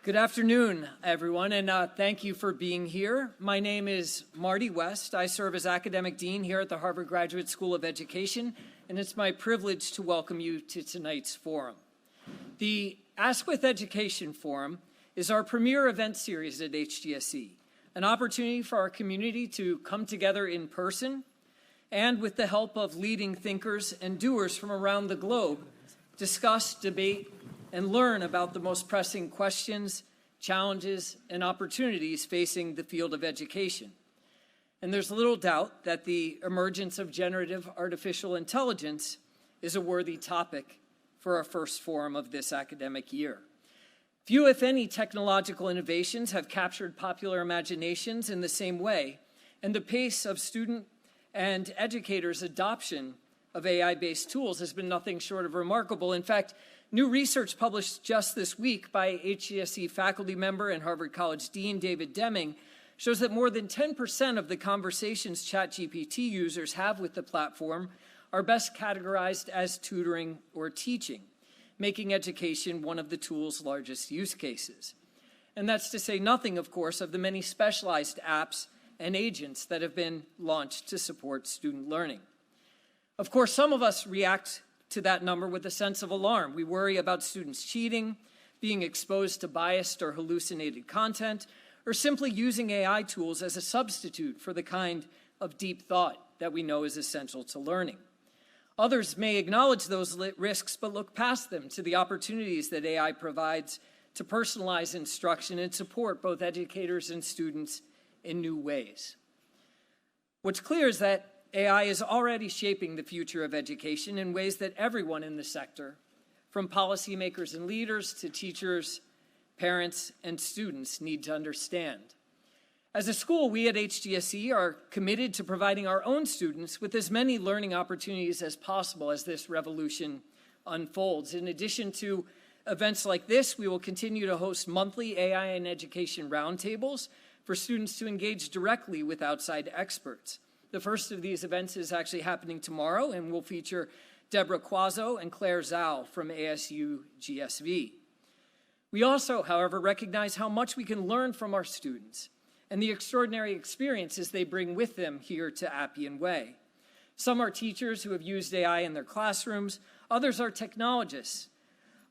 Good afternoon, everyone, and thank you for being here. My name is Marty West. I serve as Academic Dean here at the Harvard Graduate School of Education, and it's my privilege to welcome you to tonight's forum. The Askwith Education Forum is our premier event series at HGSE, an opportunity for our community to come together in person and with the help of leading thinkers and doers from around the globe, discuss, debate, and learn about the most pressing questions, challenges, and opportunities facing the field of education. And there's little doubt that the emergence of generative artificial intelligence is a worthy topic for our first forum of this academic year. Few, if any, technological innovations have captured popular imaginations in the same way, and the pace of student and educators' adoption of AI-based tools has been nothing short of remarkable. In fact, new research published just this week by HGSE faculty member and Harvard College Dean David Deming shows that more than 10% of the conversations ChatGPT users have with the platform are best categorized as tutoring or teaching, making education one of the tool's largest use cases. And that's to say nothing, of course, of the many specialized apps and agents that have been launched to support student learning. Of course, some of us react to that number with a sense of alarm. We worry about students cheating, being exposed to biased or hallucinated content, or simply using AI tools as a substitute for the kind of deep thought that we know is essential to learning. Others may acknowledge those risks, but look past them to the opportunities that AI provides to personalize instruction and support both educators and students in new ways. What's clear is that AI is already shaping the future of education in ways that everyone in the sector, from policymakers and leaders to teachers, parents, and students, need to understand. As a school, we at HGSE are committed to providing our own students with as many learning opportunities as possible as this revolution unfolds. In addition to events like this, we will continue to host monthly AI and education roundtables for students to engage directly with outside experts. The first of these events is actually happening tomorrow and will feature Deborah Quazzo and Claire Zhao from ASU GSV. We also, however, recognize how much we can learn from our students and the extraordinary experiences they bring with them here to Appian Way. Some are teachers who have used AI in their classrooms, others are technologists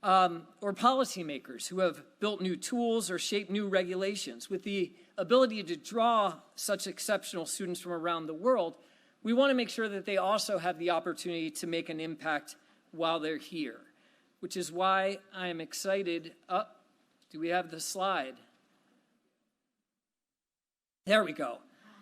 or policymakers who have built new tools or shaped new regulations. With the ability to draw such exceptional students from around the world, we want to make sure that they also have the opportunity to make an impact while they're here, which is why I am excited. Do we have the slide? There we go.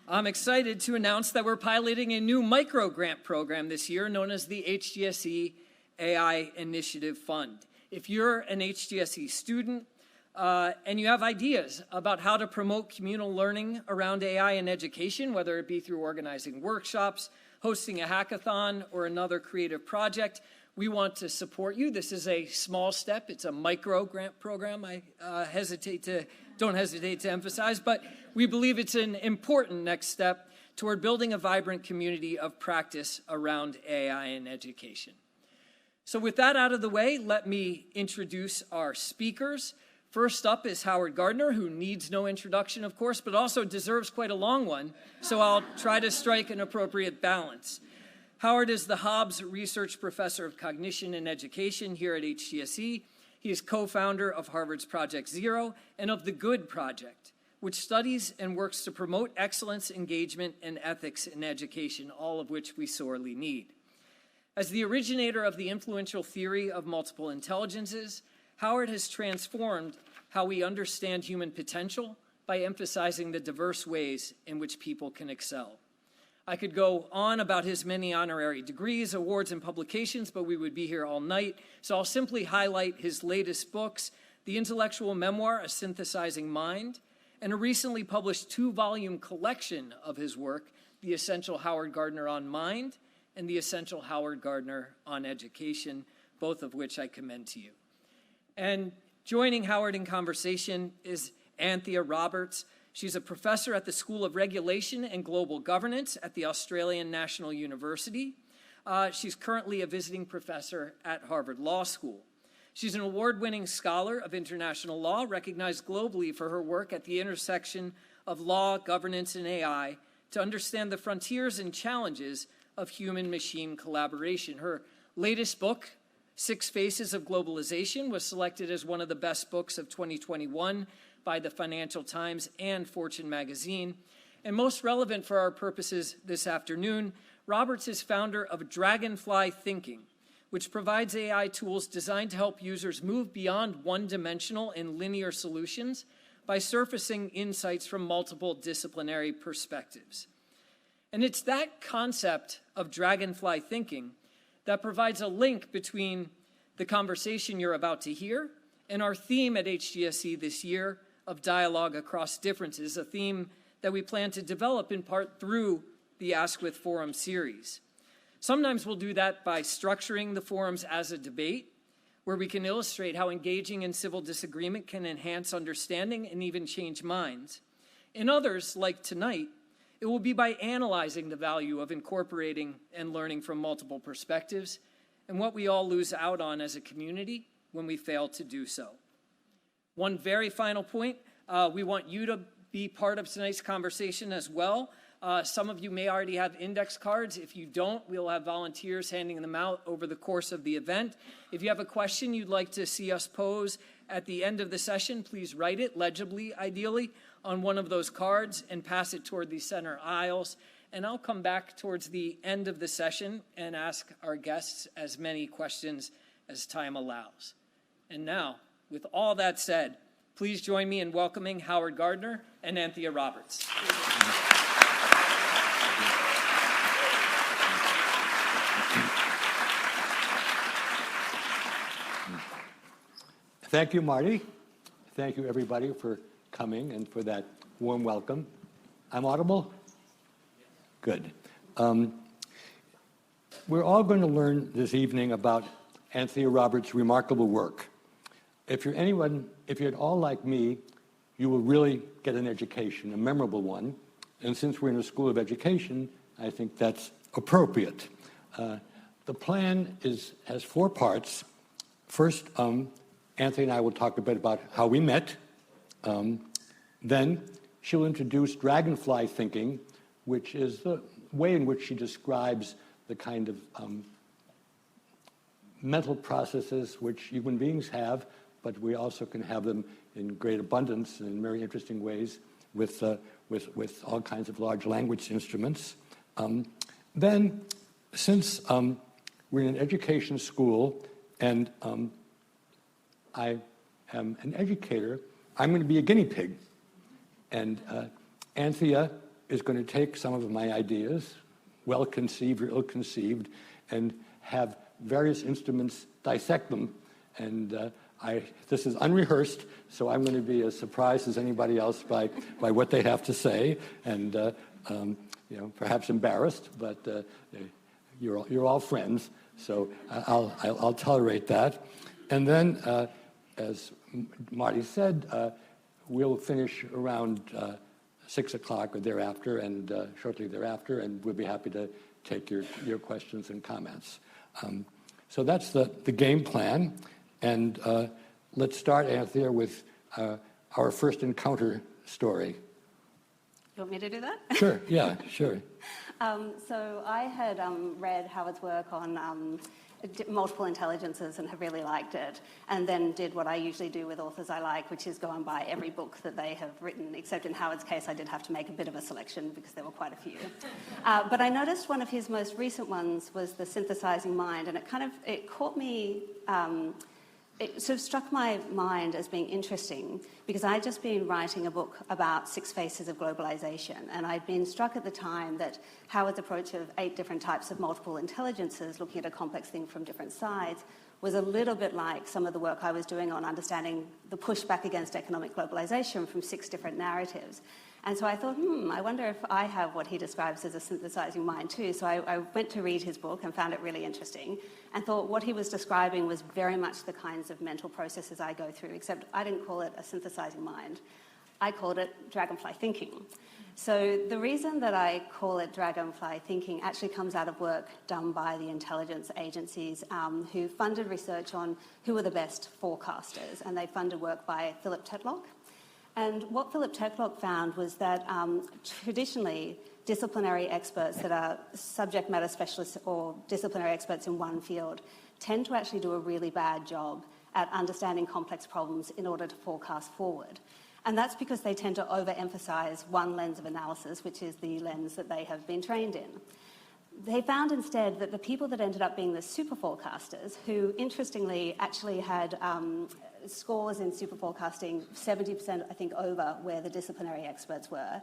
I'm excited to announce that we're piloting a new micro-grant program this year known as the HGSE AI Initiative Fund. If you're an HGSE student and you have ideas about how to promote communal learning around AI in education, whether it be through organizing workshops, hosting a hackathon, or another creative project, we want to support you. This is a small step. It's a micro-grant program. I don't hesitate to emphasize, but we believe it's an important next step toward building a vibrant community of practice around AI in education. So with that out of the way, let me introduce our speakers. First up is Howard Gardner, who needs no introduction, of course, but also deserves quite a long one, so I'll try to strike an appropriate balance. Howard is the Hobbs Research Professor of Cognition and Education here at HGSE. He is co-founder of Harvard's Project Zero and of the Good Project, which studies and works to promote excellence, engagement, and ethics in education, all of which we sorely need. As the originator of the influential theory of multiple intelligences, Howard has transformed how we understand human potential by emphasizing the diverse ways in which people can excel. I could go on about his many honorary degrees, awards, and publications, but we would be here all night, so I'll simply highlight his latest books, the intellectual memoir, A Synthesizing Mind, and a recently published 2-volume collection of his work, The Essential Howard Gardner on Mind and The Essential Howard Gardner on Education, both of which I commend to you. And joining Howard in conversation is Anthea Roberts. She's a professor at the School of Regulation and Global Governance at the Australian National University. She's currently a visiting professor at Harvard Law School. She's an award-winning scholar of international law, recognized globally for her work at the intersection of law, governance, and AI to understand the frontiers and challenges of human-machine collaboration. Her latest book, 6 Faces of Globalization, was selected as one of the best books of 2021 by the Financial Times and Fortune magazine. And most relevant for our purposes this afternoon, Roberts is founder of Dragonfly Thinking, which provides AI tools designed to help users move beyond one-dimensional and linear solutions by surfacing insights from multiple disciplinary perspectives. And it's that concept of Dragonfly Thinking that provides a link between the conversation you're about to hear and our theme at HGSE this year of dialogue across differences, a theme that we plan to develop in part through the Askwith Forum series. Sometimes we'll do that by structuring the forums as a debate, where we can illustrate how engaging in civil disagreement can enhance understanding and even change minds. In others, like tonight, it will be by analyzing the value of incorporating and learning from multiple perspectives and what we all lose out on as a community when we fail to do so. One very final point, we want you to be part of tonight's conversation as well. Some of you may already have index cards. If you don't, we'll have volunteers handing them out over the course of the event. If you have a question you'd like to see us pose at the end of the session, please write it legibly, ideally, on one of those cards and pass it toward the center aisles. And I'll come back towards the end of the session and ask our guests as many questions as time allows. And now, with all that said, please join me in welcoming Howard Gardner and Anthea Roberts. Thank you, Marty. Thank you, everybody, for coming and for that warm welcome. I'm audible? Good. We're all going to learn this evening about Anthea Roberts' remarkable work. If you're at all like me, you will really get an education, a memorable one. And since we're in a school of education, I think that's appropriate. The plan has 4 parts. First, Anthea and I will talk a bit about how we met. Then she'll introduce Dragonfly Thinking, which is the way in which she describes the kind of mental processes which human beings have, but we also can have them in great abundance and in very interesting ways with all kinds of large language instruments. Then, since we're in an education school and I am an educator, I'm going to be a guinea pig. And Anthea is going to take some of my ideas, well-conceived or ill-conceived, and have various instruments dissect them. And this is unrehearsed, so I'm going to be as surprised as anybody else by what they have to say, and perhaps embarrassed, but you're all friends, so I'll tolerate that. And then, as Marty said, we'll finish around 6 o'clock or thereafter, and shortly thereafter, and we'll be happy to take your questions and comments. So that's the game plan. And let's start, Anthea, with our first encounter story. You want me to do that? Sure, yeah, sure. So I had read Howard's work on multiple intelligences and have really liked it, and then did what I usually do with authors I like, which is go and buy every book that they have written, except in Howard's case I did have to make a bit of a selection because there were quite a few. But I noticed one of his most recent ones was The Synthesizing Mind, and it caught me, it sort of struck my mind as being interesting because I'd just been writing a book about 6 Faces of Globalization, and I'd been struck at the time that Howard's approach of 8 different types of multiple intelligences, looking at a complex thing from different sides, was a little bit like some of the work I was doing on understanding the pushback against economic globalization from 6 different narratives. And so I thought, I wonder if I have what he describes as a synthesizing mind too. So I went to read his book and found it really interesting and thought what he was describing was very much the kinds of mental processes I go through, except I didn't call it a synthesizing mind. I called it Dragonfly Thinking. So the reason that I call it Dragonfly Thinking actually comes out of work done by the intelligence agencies who funded research on who are the best forecasters, and they funded work by Philip Tetlock. And what Philip Tetlock found was that traditionally, disciplinary experts that are subject matter specialists or disciplinary experts in one field tend to actually do a really bad job at understanding complex problems in order to forecast forward. And that's because they tend to overemphasize one lens of analysis, which is the lens that they have been trained in. They found instead that the people that ended up being the super forecasters, who interestingly actually had scores in super forecasting 70%, I think, over where the disciplinary experts were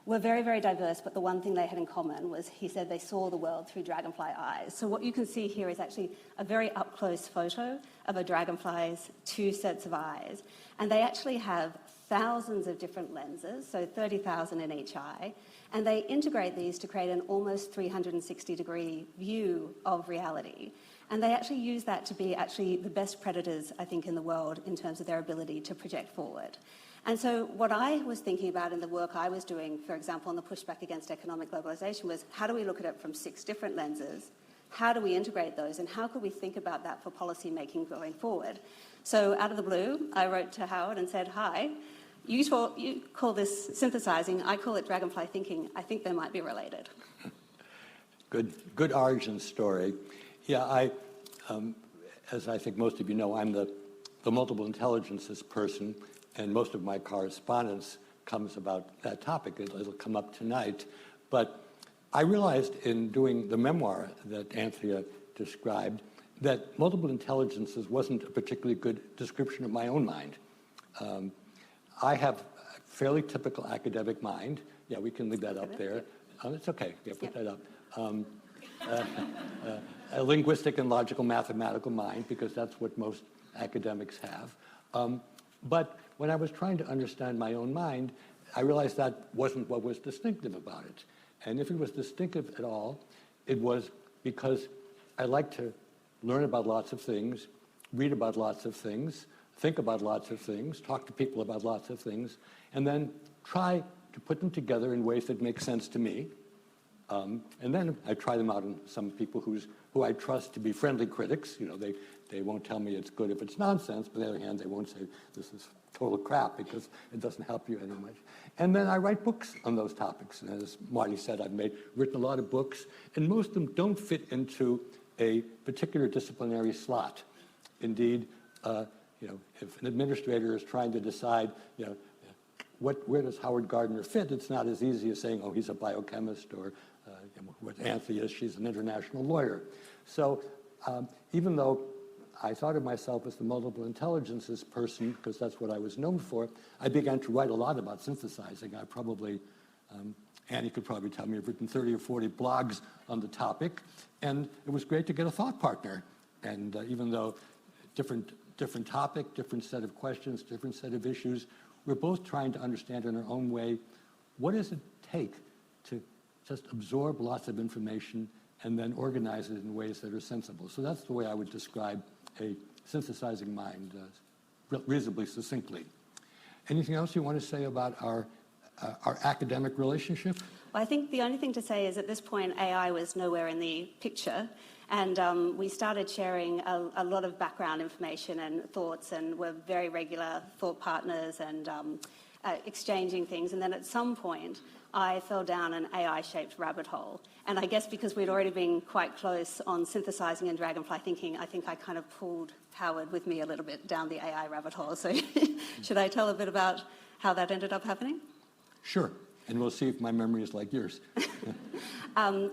very, very diverse, but the one thing they had in common was, he said, they saw the world through dragonfly eyes. So what you can see here is actually a very up-close photo of a dragonfly's two sets of eyes. And they actually have thousands of different lenses, so 30,000 in each eye, and they integrate these to create an almost 360-degree view of reality. And they actually use that to be actually the best predators, I think, in the world in terms of their ability to project forward. And so what I was thinking about in the work I was doing, for example, on the pushback against economic globalization, was how do we look at it from 6 different lenses? How do we integrate those? And how could we think about that for policy making going forward? So out of the blue, I wrote to Howard and said, hi, you call this synthesizing, I call it dragonfly thinking. I think they might be related. Good origin story. Yeah, as I think most of you know, I'm the multiple intelligences person, and most of my correspondence comes about that topic. It'll come up tonight. But I realized in doing the memoir that Anthea described that multiple intelligences wasn't a particularly good description of my own mind. I have a fairly typical academic mind. Yeah, we can leave that up there. It's okay. Yeah, put that up. A linguistic and logical mathematical mind, because that's what most academics have. But when I was trying to understand my own mind, I realized that wasn't what was distinctive about it. And if it was distinctive at all, it was because I like to learn about lots of things, read about lots of things, think about lots of things, talk to people about lots of things, and then try to put them together in ways that make sense to me. And then I try them out on some people who I trust to be friendly critics. You know, they won't tell me it's good if it's nonsense, but on the other hand, they won't say this is total crap because it doesn't help you any much. And then I write books on those topics. And as Marty said, I've written a lot of books, and most of them don't fit into a particular disciplinary slot. Indeed, if an administrator is trying to decide, where does Howard Gardner fit, it's not as easy as saying, oh, he's a biochemist, or what Anthea is, she's an international lawyer. So even though I thought of myself as the multiple intelligences person, because that's what I was known for, I began to write a lot about synthesizing. I probably, Annie could probably tell me, I've written 30 or 40 blogs on the topic, and it was great to get a thought partner. And even though different topic, different set of questions, different set of issues, we're both trying to understand in our own way, what does it take to just absorb lots of information and then organize it in ways that are sensible. So that's the way I would describe a synthesizing mind reasonably succinctly. Anything else you want to say about our academic relationship? Well, I think the only thing to say is at this point, AI was nowhere in the picture. And we started sharing a lot of background information and thoughts, and were very regular thought partners and exchanging things. And then at some point, I fell down an AI-shaped rabbit hole. And I guess because we'd already been quite close on synthesizing and dragonfly thinking, I think I kind of pulled Howard with me a little bit down the AI rabbit hole. So should I tell a bit about how that ended up happening? Sure. And we'll see if my memory is like yours.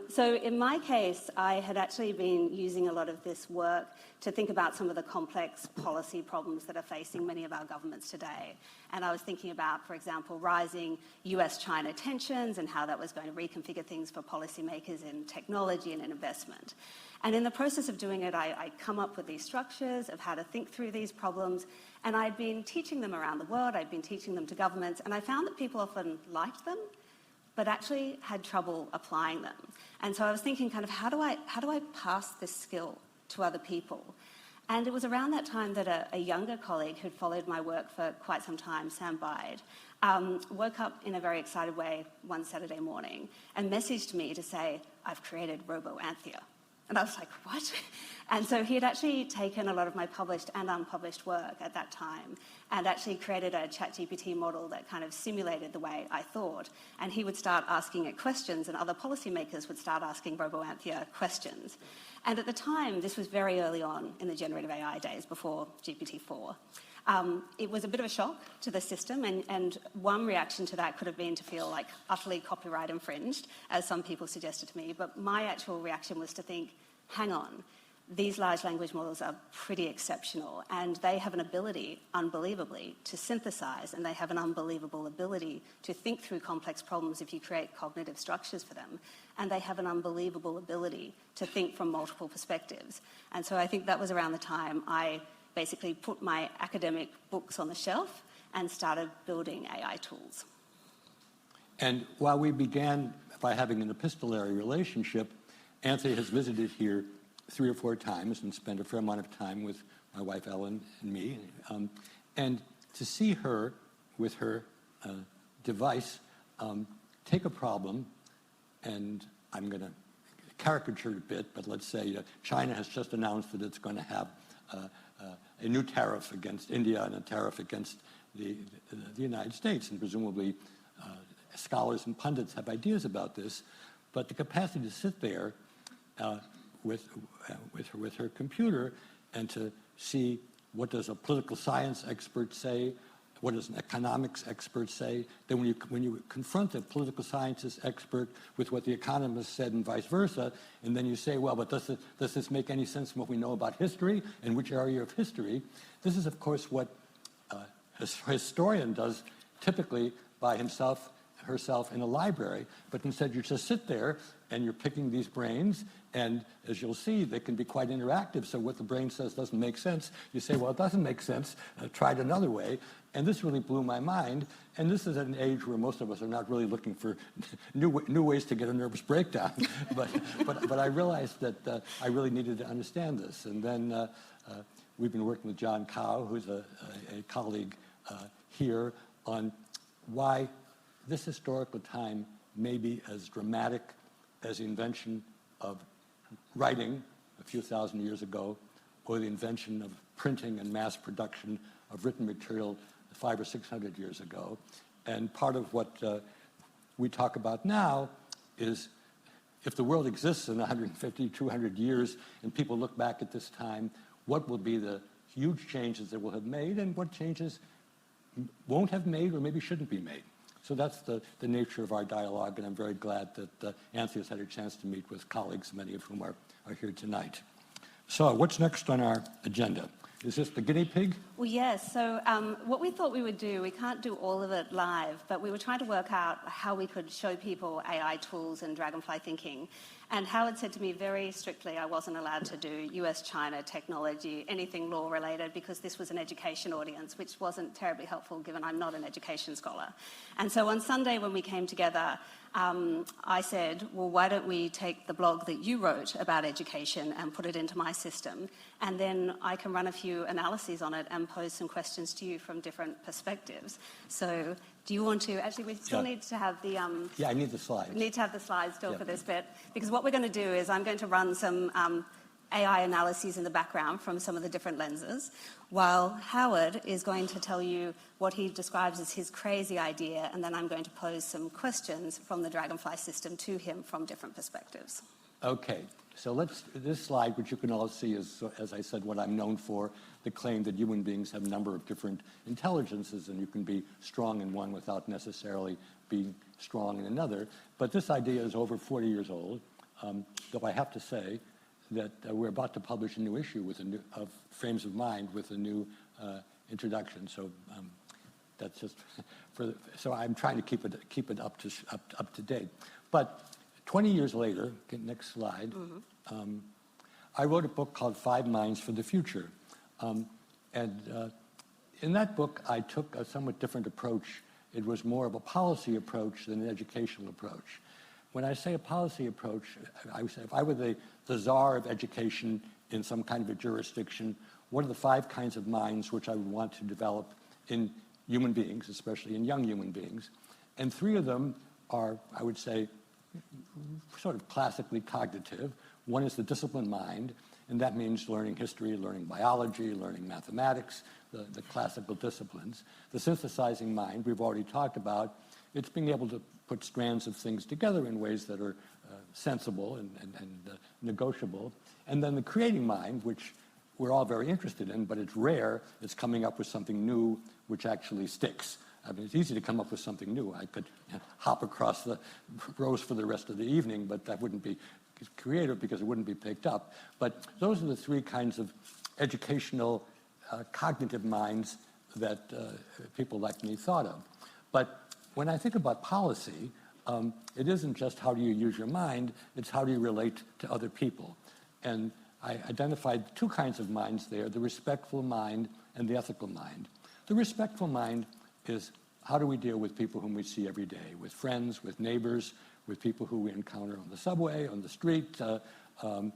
So in my case, I had actually been using a lot of this work to think about some of the complex policy problems that are facing many of our governments today. And I was thinking about, for example, rising US-China tensions and how that was going to reconfigure things for policymakers in technology and in investment. And in the process of doing it, I'd come up with these structures of how to think through these problems. And I'd been teaching them around the world. I'd been teaching them to governments. And I found that people often liked them, but actually had trouble applying them. And so I was thinking kind of, how do I pass this skill to other people? And it was around that time that a younger colleague who'd followed my work for quite some time, Sam Bide, woke up in a very excited way one Saturday morning and messaged me to say, "I've created Robo-Anthea." And I was like, what? And so he had actually taken a lot of my published and unpublished work at that time and actually created a ChatGPT model that kind of simulated the way I thought. And he would start asking it questions, and other policymakers would start asking Robo-Anthea questions. And at the time, this was very early on in the generative AI days, before GPT-4. It was a bit of a shock to the system, and one reaction to that could have been to feel like utterly copyright infringed, as some people suggested to me, but my actual reaction was to think, hang on, these large language models are pretty exceptional, and they have an ability, unbelievably, to synthesize, and they have an unbelievable ability to think through complex problems if you create cognitive structures for them, and they have an unbelievable ability to think from multiple perspectives. And so I think that was around the time I basically put my academic books on the shelf and started building AI tools. And while we began by having an epistolary relationship, Anthea has visited here 3 or 4 times and spent a fair amount of time with my wife Ellen and me. And to see her with her device take a problem, and I'm going to caricature it a bit, but let's say China has just announced that it's going to have a new tariff against India and a tariff against the United States, and presumably scholars and pundits have ideas about this, but the capacity to sit there with her computer and to see what does a political science expert say, what does an economics expert say, then when you confront a political scientist expert with what the economist said and vice versa, and then you say, well, but does this make any sense from what we know about history and which area of history? This is, of course, what a historian does typically by herself in a library, but instead you just sit there and you're picking these brains, and as you'll see, they can be quite interactive. So what the brain says doesn't make sense. You say, well, it doesn't make sense. Try it another way. And this really blew my mind. And this is at an age where most of us are not really looking for new ways to get a nervous breakdown. but I realized that I really needed to understand this. And then we've been working with John Cow, who's a colleague here, on why this historical time may be as dramatic as the invention of writing a few thousand years ago, or the invention of printing and mass production of written material 500 or 600 years ago. And part of what we talk about now is if the world exists in 150, 200 years, and people look back at this time, what will be the huge changes that will have made, and what changes won't have made or maybe shouldn't be made. So that's the nature of our dialogue, and I'm very glad that Anthea's had a chance to meet with colleagues, many of whom are here tonight. So what's next on our agenda? Is this the guinea pig? Well, yes. So what we thought we would do, we can't do all of it live, but we were trying to work out how we could show people AI tools and Dragonfly Thinking. And Howard said to me very strictly I wasn't allowed to do US-China technology, anything law-related, because this was an education audience, which wasn't terribly helpful given I'm not an education scholar. And so on Sunday when we came together, I said, well, why don't we take the blog that you wrote about education and put it into my system, and then I can run a few analyses on it and pose some questions to you from different perspectives. So do you want to, actually we still need to have the... Yeah, I need the slides. We need to have the slides still for this bit, because what we're going to do is I'm going to run some AI analyses in the background from some of the different lenses, while Howard is going to tell you what he describes as his crazy idea, and then I'm going to pose some questions from the Dragonfly system to him from different perspectives. Okay, so this slide, which you can all see, is, as I said, what I'm known for, the claim that human beings have a number of different intelligences, and you can be strong in one without necessarily being strong in another. But this idea is over 40 years old, though I have to say that we're about to publish a new issue with of Frames of Mind with a new introduction. So that's just so I'm trying to keep it up to date. But 20 years later, next slide, I wrote a book called 5 Minds for the Future. In that book, I took a somewhat different approach. It was more of a policy approach than an educational approach. When I say a policy approach, I would say if I were the czar of education in some kind of a jurisdiction, what are the 5 kinds of minds which I would want to develop in human beings, especially in young human beings. And 3 of them are, I would say, sort of classically cognitive. One is the disciplined mind, and that means learning history, learning biology, learning mathematics, the classical disciplines. The synthesizing mind, we've already talked about. It's being able to put strands of things together in ways that are sensible and negotiable. And then the creating mind, which we're all very interested in, but it's rare. It's coming up with something new which actually sticks. I mean, it's easy to come up with something new. I could hop across the rows for the rest of the evening, but that wouldn't be creative because it wouldn't be picked up. But those are the 3 kinds of educational cognitive minds that people like me thought of. But when I think about policy, it isn't just how do you use your mind, it's how do you relate to other people. And I identified 2 kinds of minds there, the respectful mind and the ethical mind. The respectful mind is how do we deal with people whom we see every day, with friends, with neighbors, with people who we encounter on the subway, on the street, at the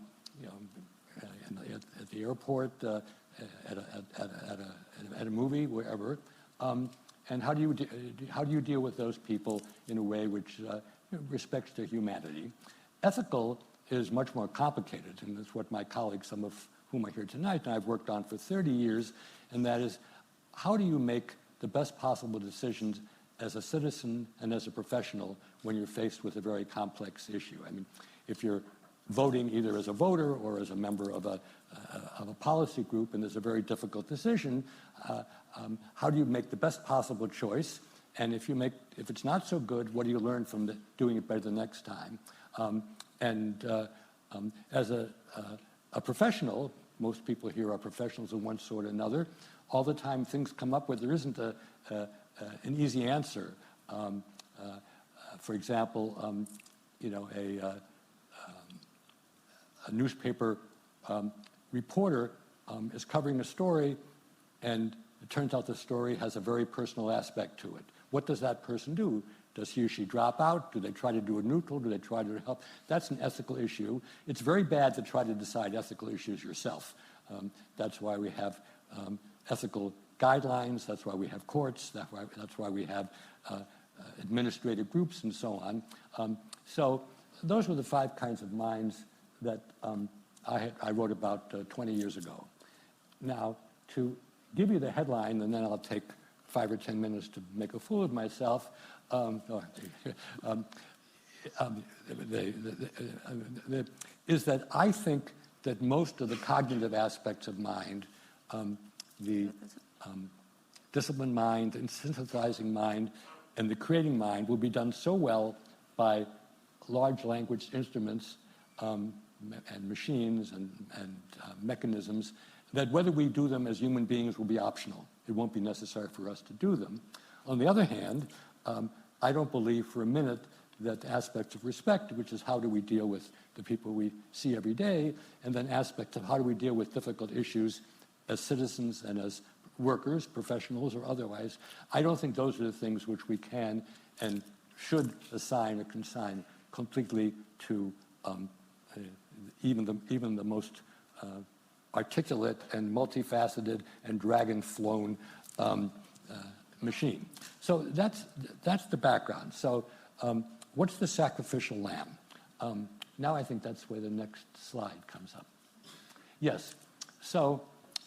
airport, at a movie, wherever. And how do you deal with those people in a way which respects their humanity? Ethical is much more complicated, and that's what my colleagues, some of whom are here tonight, and I've worked on for 30 years, and that is how do you make the best possible decisions as a citizen and as a professional when you're faced with a very complex issue? I mean, if you're voting either as a voter or as a member of a policy group, and there's a very difficult decision, how do you make the best possible choice? And if it's not so good, what do you learn from doing it better the next time? As a professional, most people here are professionals of one sort or another. All the time, things come up where there isn't an easy answer. For example, a newspaper reporter is covering a story, and it turns out the story has a very personal aspect to it. What does that person do? Does he or she drop out? Do they try to do a neutral? Do they try to help? That's an ethical issue. It's very bad to try to decide ethical issues yourself. That's why we have ethical guidelines. That's why we have courts. That's why we have administrative groups and so on. So those were the 5 kinds of minds that I wrote about 20 years ago. Now, to give you the headline, and then I'll take 5 or 10 minutes to make a fool of myself, is that I think that most of the cognitive aspects of mind, the disciplined mind and synthesizing mind and the creating mind will be done so well by large language instruments and machines and mechanisms that whether we do them as human beings will be optional. It won't be necessary for us to do them. On the other hand, I don't believe for a minute that aspects of respect, which is how do we deal with the people we see every day, and then aspects of how do we deal with difficult issues as citizens and as workers, professionals or otherwise, I don't think those are the things which we can and should assign or consign completely to even the most articulate and multifaceted and dragon-flown machine. So that's the background. So what's the sacrificial lamb? Now I think that's where the next slide comes up. Yes. So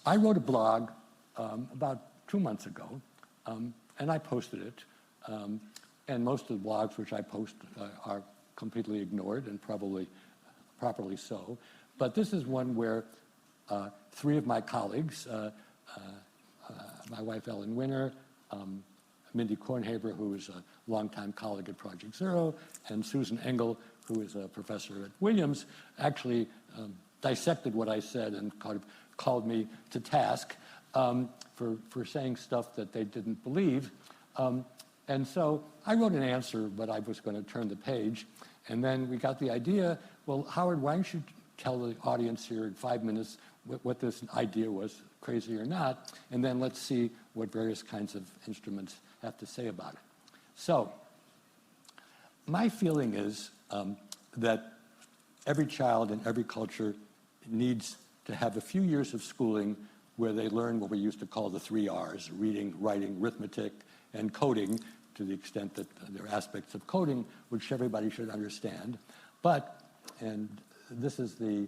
I wrote a blog about 2 months ago, and I posted it. And most of the blogs which I post are completely ignored, and probably properly so. But this is one where 3 of my colleagues, my wife Ellen Winner, Mindy Kornhaber, who is a longtime colleague at Project Zero, and Susan Engel, who is a professor at Williams, actually dissected what I said and kind of called me to task for saying stuff that they didn't believe. And so I wrote an answer, but I was going to turn the page. And then we got the idea, well, Howard, why don't you tell the audience here in 5 minutes what this idea was, crazy or not, and then let's see what various kinds of instruments have to say about it. So my feeling is that every child in every culture needs to have a few years of schooling where they learn what we used to call the 3 R's, reading, writing, arithmetic, and coding, to the extent that there are aspects of coding which everybody should understand. But, and this is the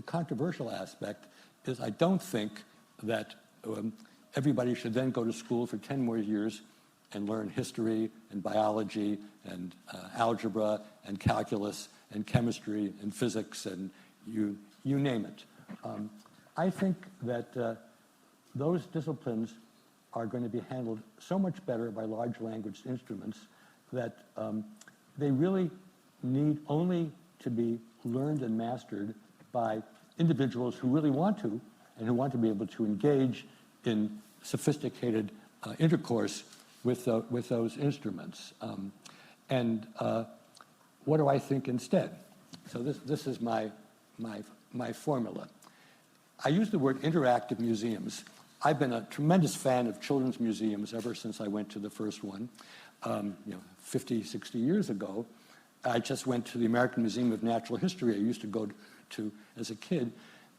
controversial aspect, is I don't think that everybody should then go to school for 10 more years and learn history and biology and algebra and calculus and chemistry and physics and you name it. I think that those disciplines are going to be handled so much better by large language instruments that they really need only to be learned and mastered by individuals who really want to and who want to be able to engage in sophisticated intercourse with those instruments. What do I think instead? So this is my formula. I use the word interactive museums. I've been a tremendous fan of children's museums ever since I went to the first one, 50, 60 years ago. I just went to the American Museum of Natural History I used to go to as a kid,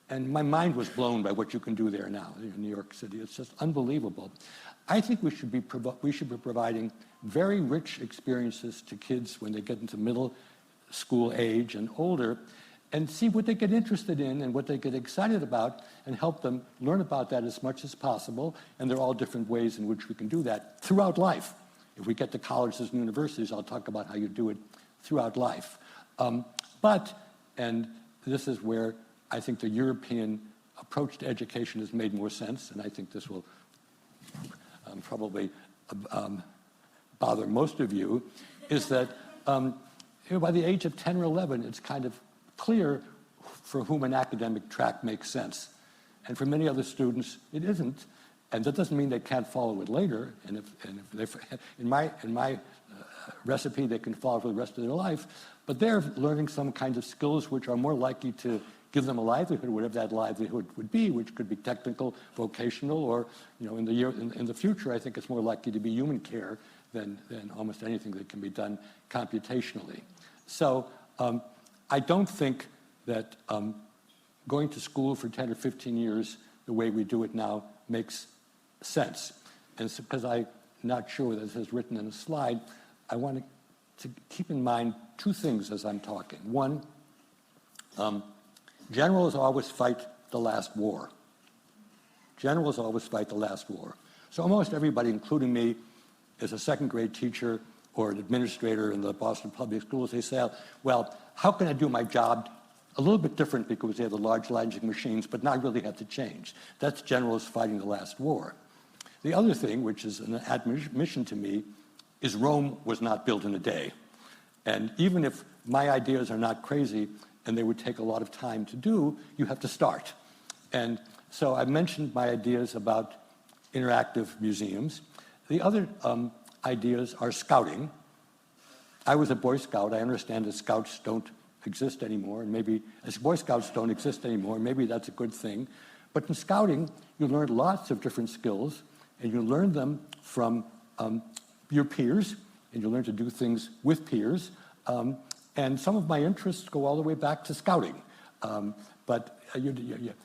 and my mind was blown by what you can do there now in New York City. It's just unbelievable. I think we should be providing very rich experiences to kids when they get into middle school age and older, and see what they get interested in and what they get excited about, and help them learn about that as much as possible. And there are all different ways in which we can do that throughout life. If we get to colleges and universities, I'll talk about how you do it throughout life. And this is where I think the European approach to education has made more sense, and I think this will probably bother most of you, is that by the age of 10 or 11, it's kind of clear for whom an academic track makes sense. And for many other students, it isn't. And that doesn't mean they can't follow it later. And if in my recipe, they can follow for the rest of their life. But they're learning some kinds of skills which are more likely to give them a livelihood, whatever that livelihood would be, which could be technical, vocational, or in the future, I think it's more likely to be human care than almost anything that can be done computationally. So I don't think that going to school for 10 or 15 years the way we do it now makes sense. And it's because I'm not sure that this is written in a slide, I want to keep in mind two things as I'm talking. One, generals always fight the last war. Generals always fight the last war. So almost everybody, including me, is a second-grade teacher or an administrator in the Boston Public Schools. They say, well, how can I do my job a little bit different because they have the large language machines, but not really have to change? That's generals fighting the last war. The other thing, which is an admission to me, is Rome was not built in a day. And even if my ideas are not crazy and they would take a lot of time to do, you have to start. And so I mentioned my ideas about interactive museums. The other ideas are scouting. I was a Boy Scout. I understand that scouts don't exist anymore, and maybe as Boy Scouts don't exist anymore, maybe that's a good thing. But in scouting, you learn lots of different skills, and you learn them from your peers, and you learn to do things with peers. And some of my interests go all the way back to scouting. But you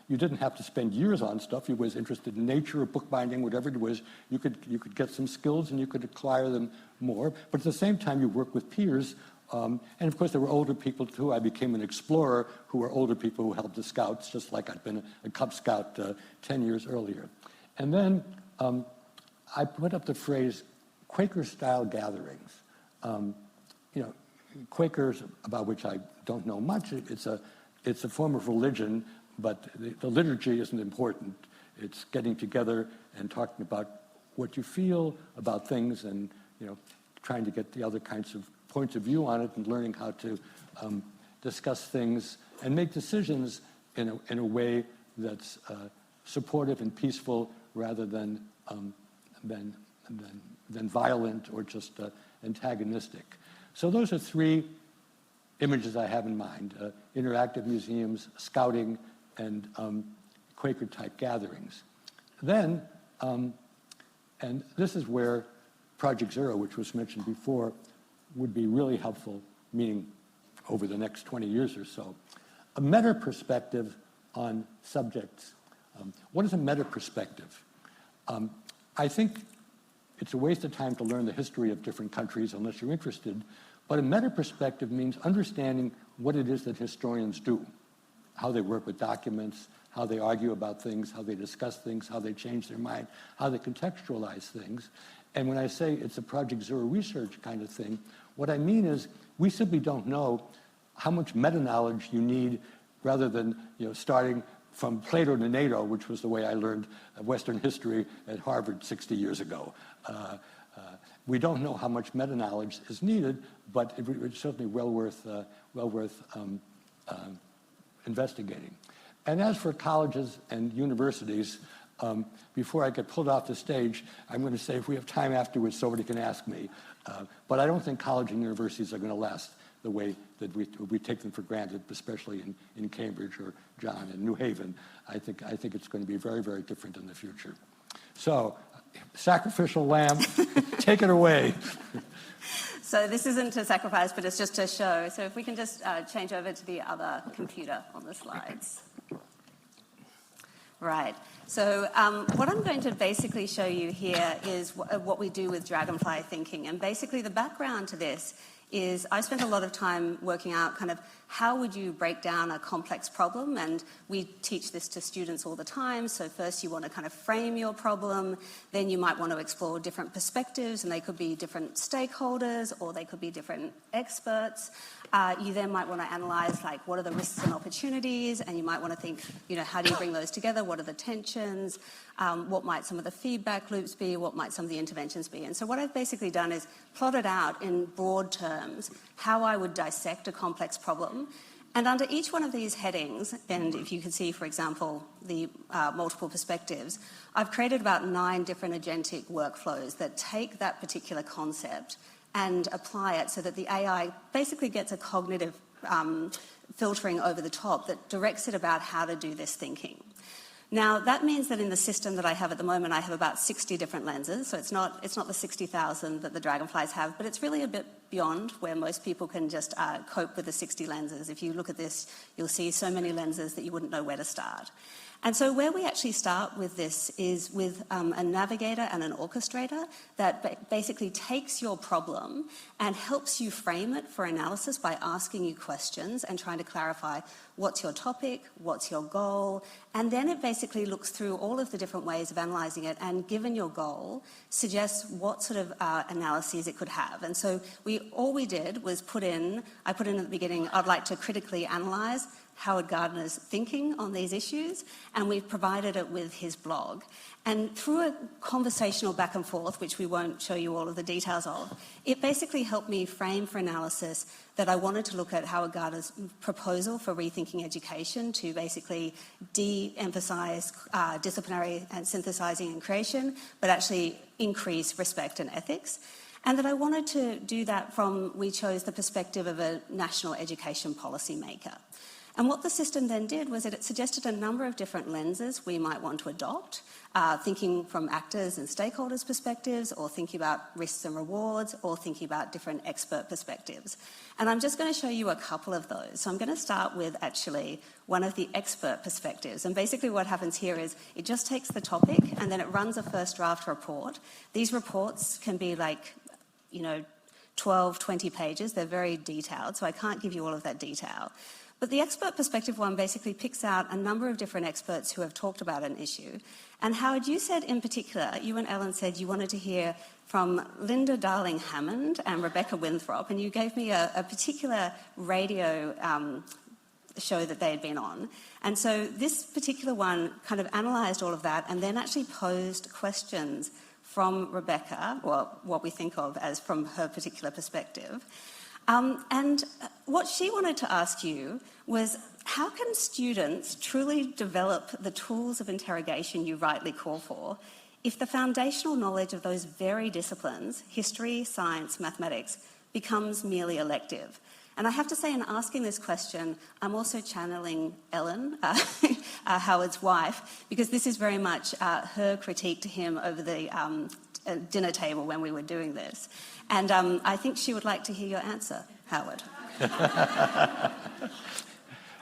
didn't have to spend years on stuff. You was interested in nature or bookbinding, whatever it was. You could get some skills and you could acquire them more. But at the same time, you work with peers. And of course, there were older people too. I became an explorer who were older people who helped the scouts, just like I'd been a Cub Scout 10 years earlier. And then I put up the phrase Quaker-style gatherings. Quakers, about which I don't know much, it's a form of religion, but the liturgy isn't important. It's getting together and talking about what you feel about things, and trying to get the other kinds of points of view on it, and learning how to discuss things and make decisions in a way that's supportive and peaceful, rather than violent or just antagonistic. So those are three images I have in mind: interactive museums, scouting, and Quaker-type gatherings. Then, and this is where Project Zero, which was mentioned before, would be really helpful, meaning over the next 20 years or so. A meta perspective on subjects What is a meta-perspective? I think it's a waste of time to learn the history of different countries unless you're interested, but a meta-perspective means understanding what it is that historians do, how they work with documents, how they argue about things, how they discuss things, how they change their mind, how they contextualize things. And when I say it's a Project Zero research kind of thing, what I mean is we simply don't know how much meta-knowledge you need rather than starting from Plato to NATO, which was the way I learned Western history at Harvard 60 years ago. We don't know how much meta-knowledge is needed, but it's certainly well worth investigating. And as for colleges and universities, before I get pulled off the stage, I'm going to say if we have time afterwards, somebody can ask me. But I don't think college and universities are going to last the way that we take them for granted, especially in Cambridge or John and New Haven. I think it's going to be very, very different in the future. So, sacrificial lamb, take it away. So this isn't to sacrifice, but it's just to show. So if we can just change over to the other computer on the slides. Right. So what I'm going to basically show you here is what we do with Dragonfly Thinking. And basically the background to this is I spent a lot of time working out kind of how would you break down a complex problem, and we teach this to students all the time. So first you want to kind of frame your problem, then you might want to explore different perspectives, and they could be different stakeholders or they could be different experts. You then might want to analyze like what are the risks and opportunities, and you might want to think, how do you bring those together? What are the tensions? What might some of the feedback loops be? What might some of the interventions be? And so what I've basically done is plotted out in broad terms how I would dissect a complex problem. And under each one of these headings, and if you can see, for example, the multiple perspectives, I've created about 9 different agentic workflows that take that particular concept and apply it so that the AI basically gets a cognitive filtering over the top that directs it about how to do this thinking. Now, that means that in the system that I have at the moment, I have about 60 different lenses. So it's not the 60,000 that the Dragonflies have, but it's really a bit beyond where most people can just cope with the 60 lenses. If you look at this, you'll see so many lenses that you wouldn't know where to start. And so where we actually start with this is with a navigator and an orchestrator that basically takes your problem and helps you frame it for analysis by asking you questions and trying to clarify what's your topic, what's your goal, and then it basically looks through all of the different ways of analysing it and, given your goal, suggests what sort of analyses it could have. And so all we did was I put in at the beginning, I'd like to critically analyse Howard Gardner's thinking on these issues, and we've provided it with his blog. And through a conversational back and forth, which we won't show you all of the details of, it basically helped me frame for analysis that I wanted to look at Howard Gardner's proposal for rethinking education to basically de-emphasise disciplinary and synthesising and creation, but actually increase respect and ethics. And that I wanted to do that we chose the perspective of a national education policy maker. And what the system then did was that it suggested a number of different lenses we might want to adopt, thinking from actors and stakeholders' perspectives, or thinking about risks and rewards, or thinking about different expert perspectives. And I'm just going to show you a couple of those. So I'm going to start with actually one of the expert perspectives. And basically what happens here is it just takes the topic and then it runs a first draft report. These reports can be like, 12, 20 pages. They're very detailed, so I can't give you all of that detail. But the expert perspective one basically picks out a number of different experts who have talked about an issue. And Howard, you said in particular, you and Ellen said you wanted to hear from Linda Darling-Hammond and Rebecca Winthrop, and you gave me a particular radio show that they had been on. And so this particular one kind of analysed all of that and then actually posed questions from Rebecca, or what we think of as from her particular perspective. And what she wanted to ask you was, how can students truly develop the tools of interrogation you rightly call for if the foundational knowledge of those very disciplines, history, science, mathematics, becomes merely elective? And I have to say, in asking this question, I'm also channeling Ellen, Howard's wife, because this is very much her critique to him over the dinner table when we were doing this. And I think she would like to hear your answer, Howard. I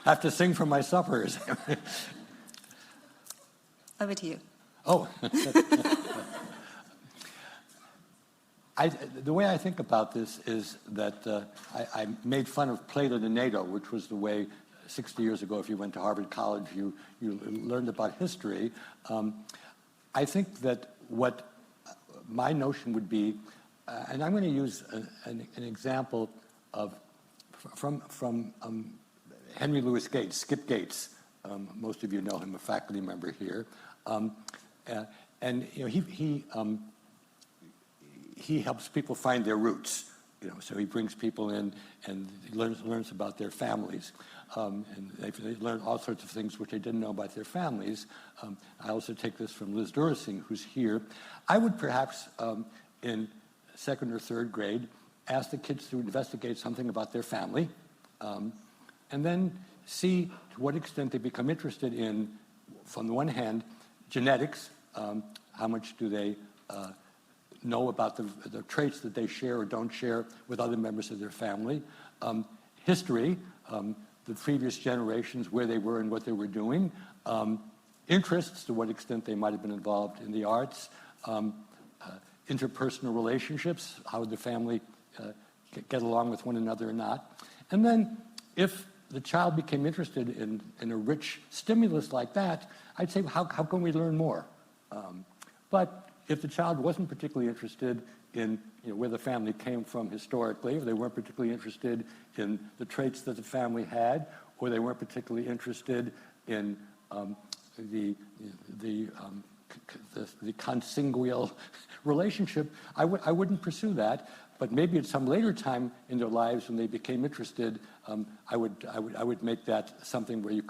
have to sing for my suppers. Over to you. Oh. The way I think about this is that I made fun of Plato to NATO, which was the way 60 years ago, if you went to Harvard College, you learned about history. I think that what my notion would be, and I'm going to use an example from Henry Louis Gates, Skip Gates. Most of you know him, a faculty member here. And you know, he helps people find their roots. You know, so he brings people in and he learns about their families. And they learn all sorts of things which they didn't know about their families. I also take this from Liz Durasing, who's here. I would perhaps, in second or third grade, ask the kids to investigate something about their family, and then see to what extent they become interested in, from the one hand, genetics. How much do they know about the traits that they share or don't share with other members of their family? History, the previous generations, where they were and what they were doing. Interests, to what extent they might have been involved in the arts. Interpersonal relationships, how would the family get along with one another or not. And then if the child became interested in a rich stimulus like that, I'd say, how can we learn more? But if the child wasn't particularly interested in where the family came from historically, or they weren't particularly interested in the traits that the family had, or they weren't particularly interested in the consanguineal relationship, I wouldn't pursue that. But maybe at some later time in their lives, when they became interested, I would make that something where you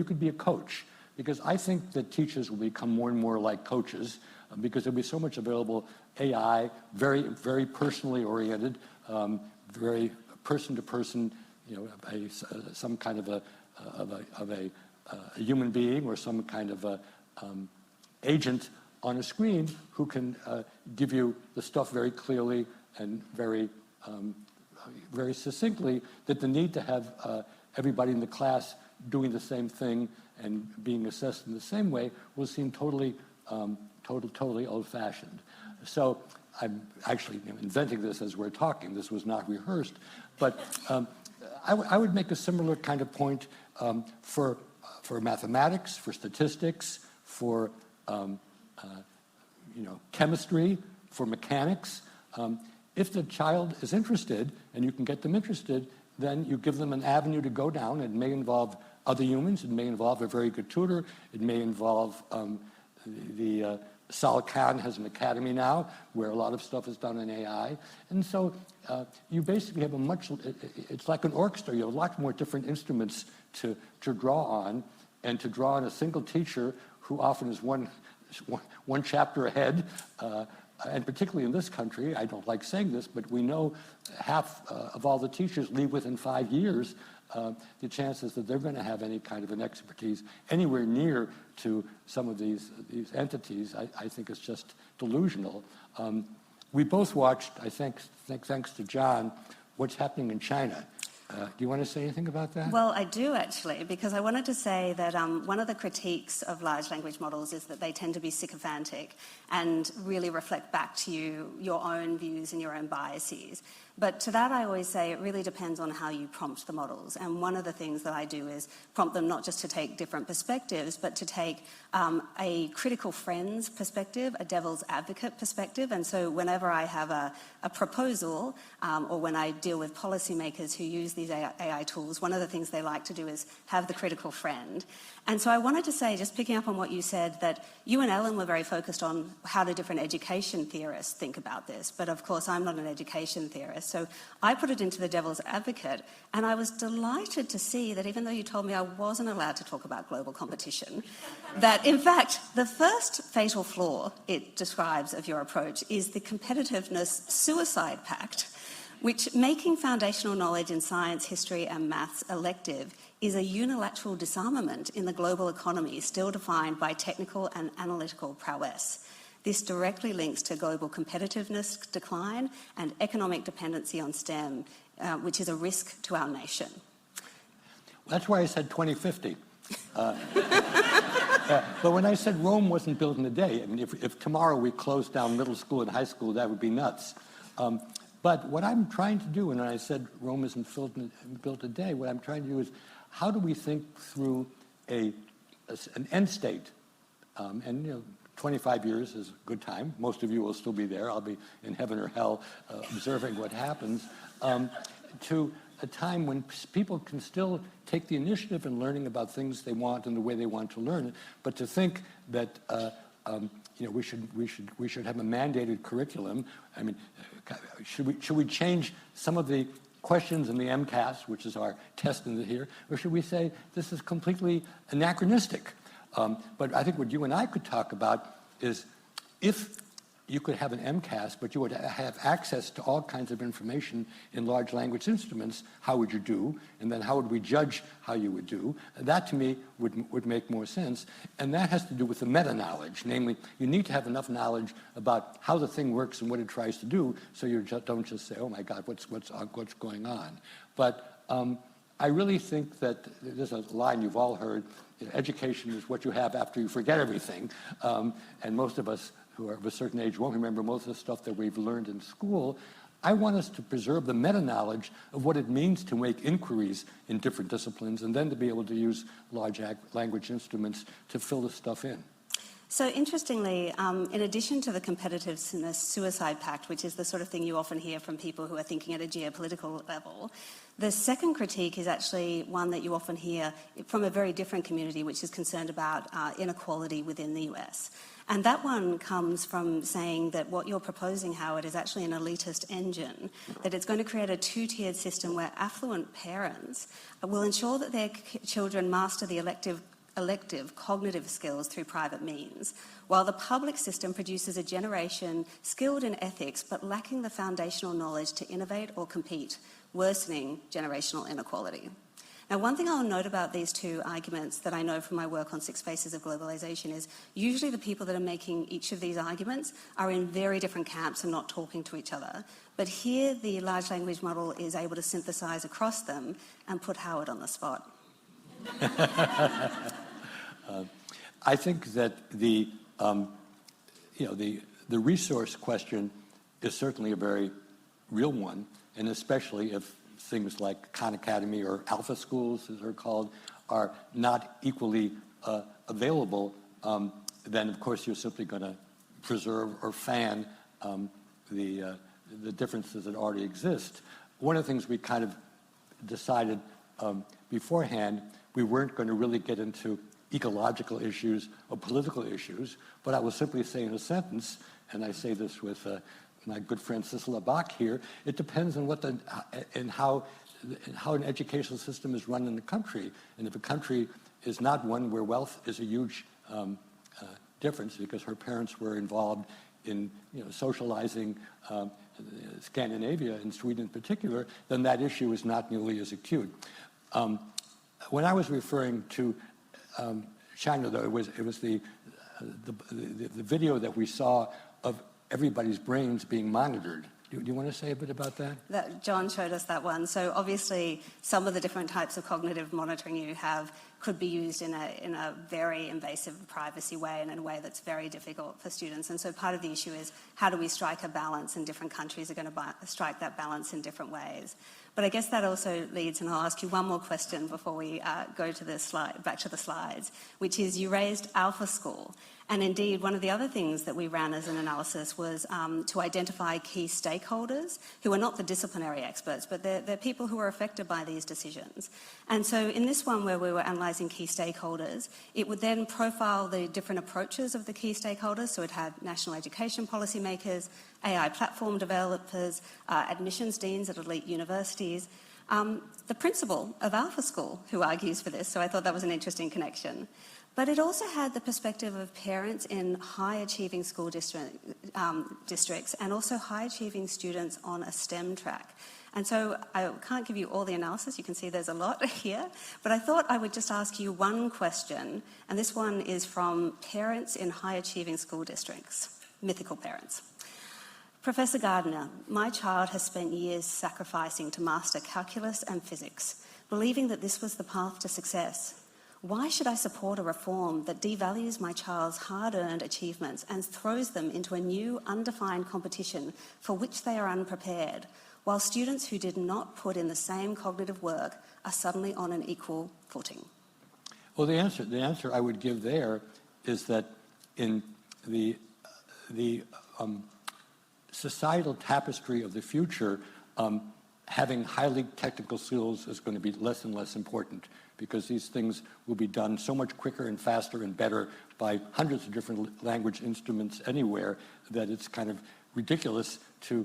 could be a coach. Because I think that teachers will become more and more like coaches, because there'll be so much available AI, very, very personally oriented, very person to person, some kind of a human being or some kind of a agent on a screen who can give you the stuff very clearly and very succinctly, that the need to have everybody in the class doing the same thing and being assessed in the same way will seem totally old-fashioned. So I'm actually inventing this as we're talking. This was not rehearsed. But I would make a similar kind of point for mathematics, for statistics, for chemistry, for mechanics. If the child is interested, and you can get them interested, then you give them an avenue to go down. It may involve other humans. It may involve a very good tutor. It may involve Sal Khan has an academy now where a lot of stuff is done in AI. And so you basically have it's like an orchestra. You have a lot more different instruments to draw on, and to draw on a single teacher who often is one chapter ahead. And particularly in this country, I don't like saying this, but we know half of all the teachers leave within 5 years. The chances that they're going to have any kind of an expertise anywhere near to some of these entities, I think is just delusional. We both watched, I think thanks to John, What's Happening in China. Do you want to say anything about that? Well, I do actually, because I wanted to say that one of the critiques of large language models is that they tend to be sycophantic and really reflect back to you your own views and your own biases. But to that, I always say it really depends on how you prompt the models. And one of the things that I do is prompt them not just to take different perspectives, but to take a critical friend's perspective, a devil's advocate perspective. And so whenever I have a proposal, or when I deal with policymakers who use these AI tools, one of the things they like to do is have the critical friend. And so I wanted to say, just picking up on what you said, that you and Ellen were very focused on how do different education theorists think about this. But of course, I'm not an education theorist. So I put it into the devil's advocate, and I was delighted to see that even though you told me I wasn't allowed to talk about global competition, that in fact, the first fatal flaw it describes of your approach is the competitiveness suicide pact, which, making foundational knowledge in science, history and maths elective, is a unilateral disarmament in the global economy still defined by technical and analytical prowess. This directly links to global competitiveness decline and economic dependency on STEM, which is a risk to our nation. That's why I said 2050. But when I said Rome wasn't built in a day, I mean, if tomorrow we closed down middle school and high school, that would be nuts. But what I'm trying to do, and when I said Rome isn't built a day, what I'm trying to do is, how do we think through an end state? And 25 years is a good time. Most of you will still be there. I'll be in heaven or hell observing what happens. To a time when people can still take the initiative in learning about things they want and the way they want to learn it, but to think that we should have a mandated curriculum. I mean, should we change some of the questions in the MCAS, which is our test in here, or should we say this is completely anachronistic? But I think what you and I could talk about is, if you could have an MCAS, but you would have access to all kinds of information in large language instruments, how would you do? And then how would we judge how you would do? That, to me, would make more sense. And that has to do with the meta-knowledge. Namely, you need to have enough knowledge about how the thing works and what it tries to do, so you don't just say, oh my God, what's going on? But I really think that there's a line you've all heard: education is what you have after you forget everything. And most of us who are of a certain age won't remember most of the stuff that we've learned in school. I want us to preserve the meta-knowledge of what it means to make inquiries in different disciplines, and then to be able to use large language instruments to fill the stuff in. So interestingly, in addition to the competitiveness suicide pact, which is the sort of thing you often hear from people who are thinking at a geopolitical level, the second critique is actually one that you often hear from a very different community, which is concerned about inequality within the US. And that one comes from saying that what you're proposing, Howard, is actually an elitist engine, that it's going to create a two-tiered system where affluent parents will ensure that their children master the elective cognitive skills through private means, while the public system produces a generation skilled in ethics but lacking the foundational knowledge to innovate or compete, worsening generational inequality. Now, one thing I'll note about these two arguments that I know from my work on 6 Faces of Globalization is usually the people that are making each of these arguments are in very different camps and not talking to each other. But here, the large language model is able to synthesize across them and put Howard on the spot. I think that the resource question is certainly a very real one, and especially if things like Khan Academy or alpha schools, as they're called, are not equally available, then of course you're simply going to preserve or fan the differences that already exist. One of the things we kind of decided beforehand, we weren't going to really get into ecological issues or political issues, but I will simply say in a sentence, and I say this with my good friend Cicely Bach here, it depends on how an educational system is run in the country. And if a country is not one where wealth is a huge difference, because her parents were involved in socializing Scandinavia and Sweden in particular, then that issue is not nearly as acute. When I was referring to China, though, it was the video that we saw of everybody's brains being monitored. Do you want to say a bit about that? John showed us that one. So obviously, some of the different types of cognitive monitoring you have could be used in a very invasive privacy way and in a way that's very difficult for students. And so part of the issue is, how do we strike a balance? And different countries are going to strike that balance in different ways. But I guess that also leads, and I'll ask you one more question before we go to back to the slides, which is, you raised Alpha School. And indeed, one of the other things that we ran as an analysis was to identify key stakeholders who are not the disciplinary experts, but they're people who are affected by these decisions. And so in this one, where we were analysing key stakeholders, it would then profile the different approaches of the key stakeholders. So it had national education policymakers, AI platform developers, admissions deans at elite universities, the principal of Alpha School who argues for this. So I thought that was an interesting connection. But it also had the perspective of parents in high-achieving school districts and also high-achieving students on a STEM track. And so I can't give you all the analysis. You can see there's a lot here. But I thought I would just ask you one question, and this one is from parents in high-achieving school districts, mythical parents. Professor Gardner, my child has spent years sacrificing to master calculus and physics, believing that this was the path to success. Why should I support a reform that devalues my child's hard-earned achievements and throws them into a new, undefined competition for which they are unprepared, while students who did not put in the same cognitive work are suddenly on an equal footing? Well, the answer I would give there is that in the societal tapestry of the future, having highly technical skills is going to be less and less important, because these things will be done so much quicker and faster and better by hundreds of different language instruments anywhere that it's kind of ridiculous to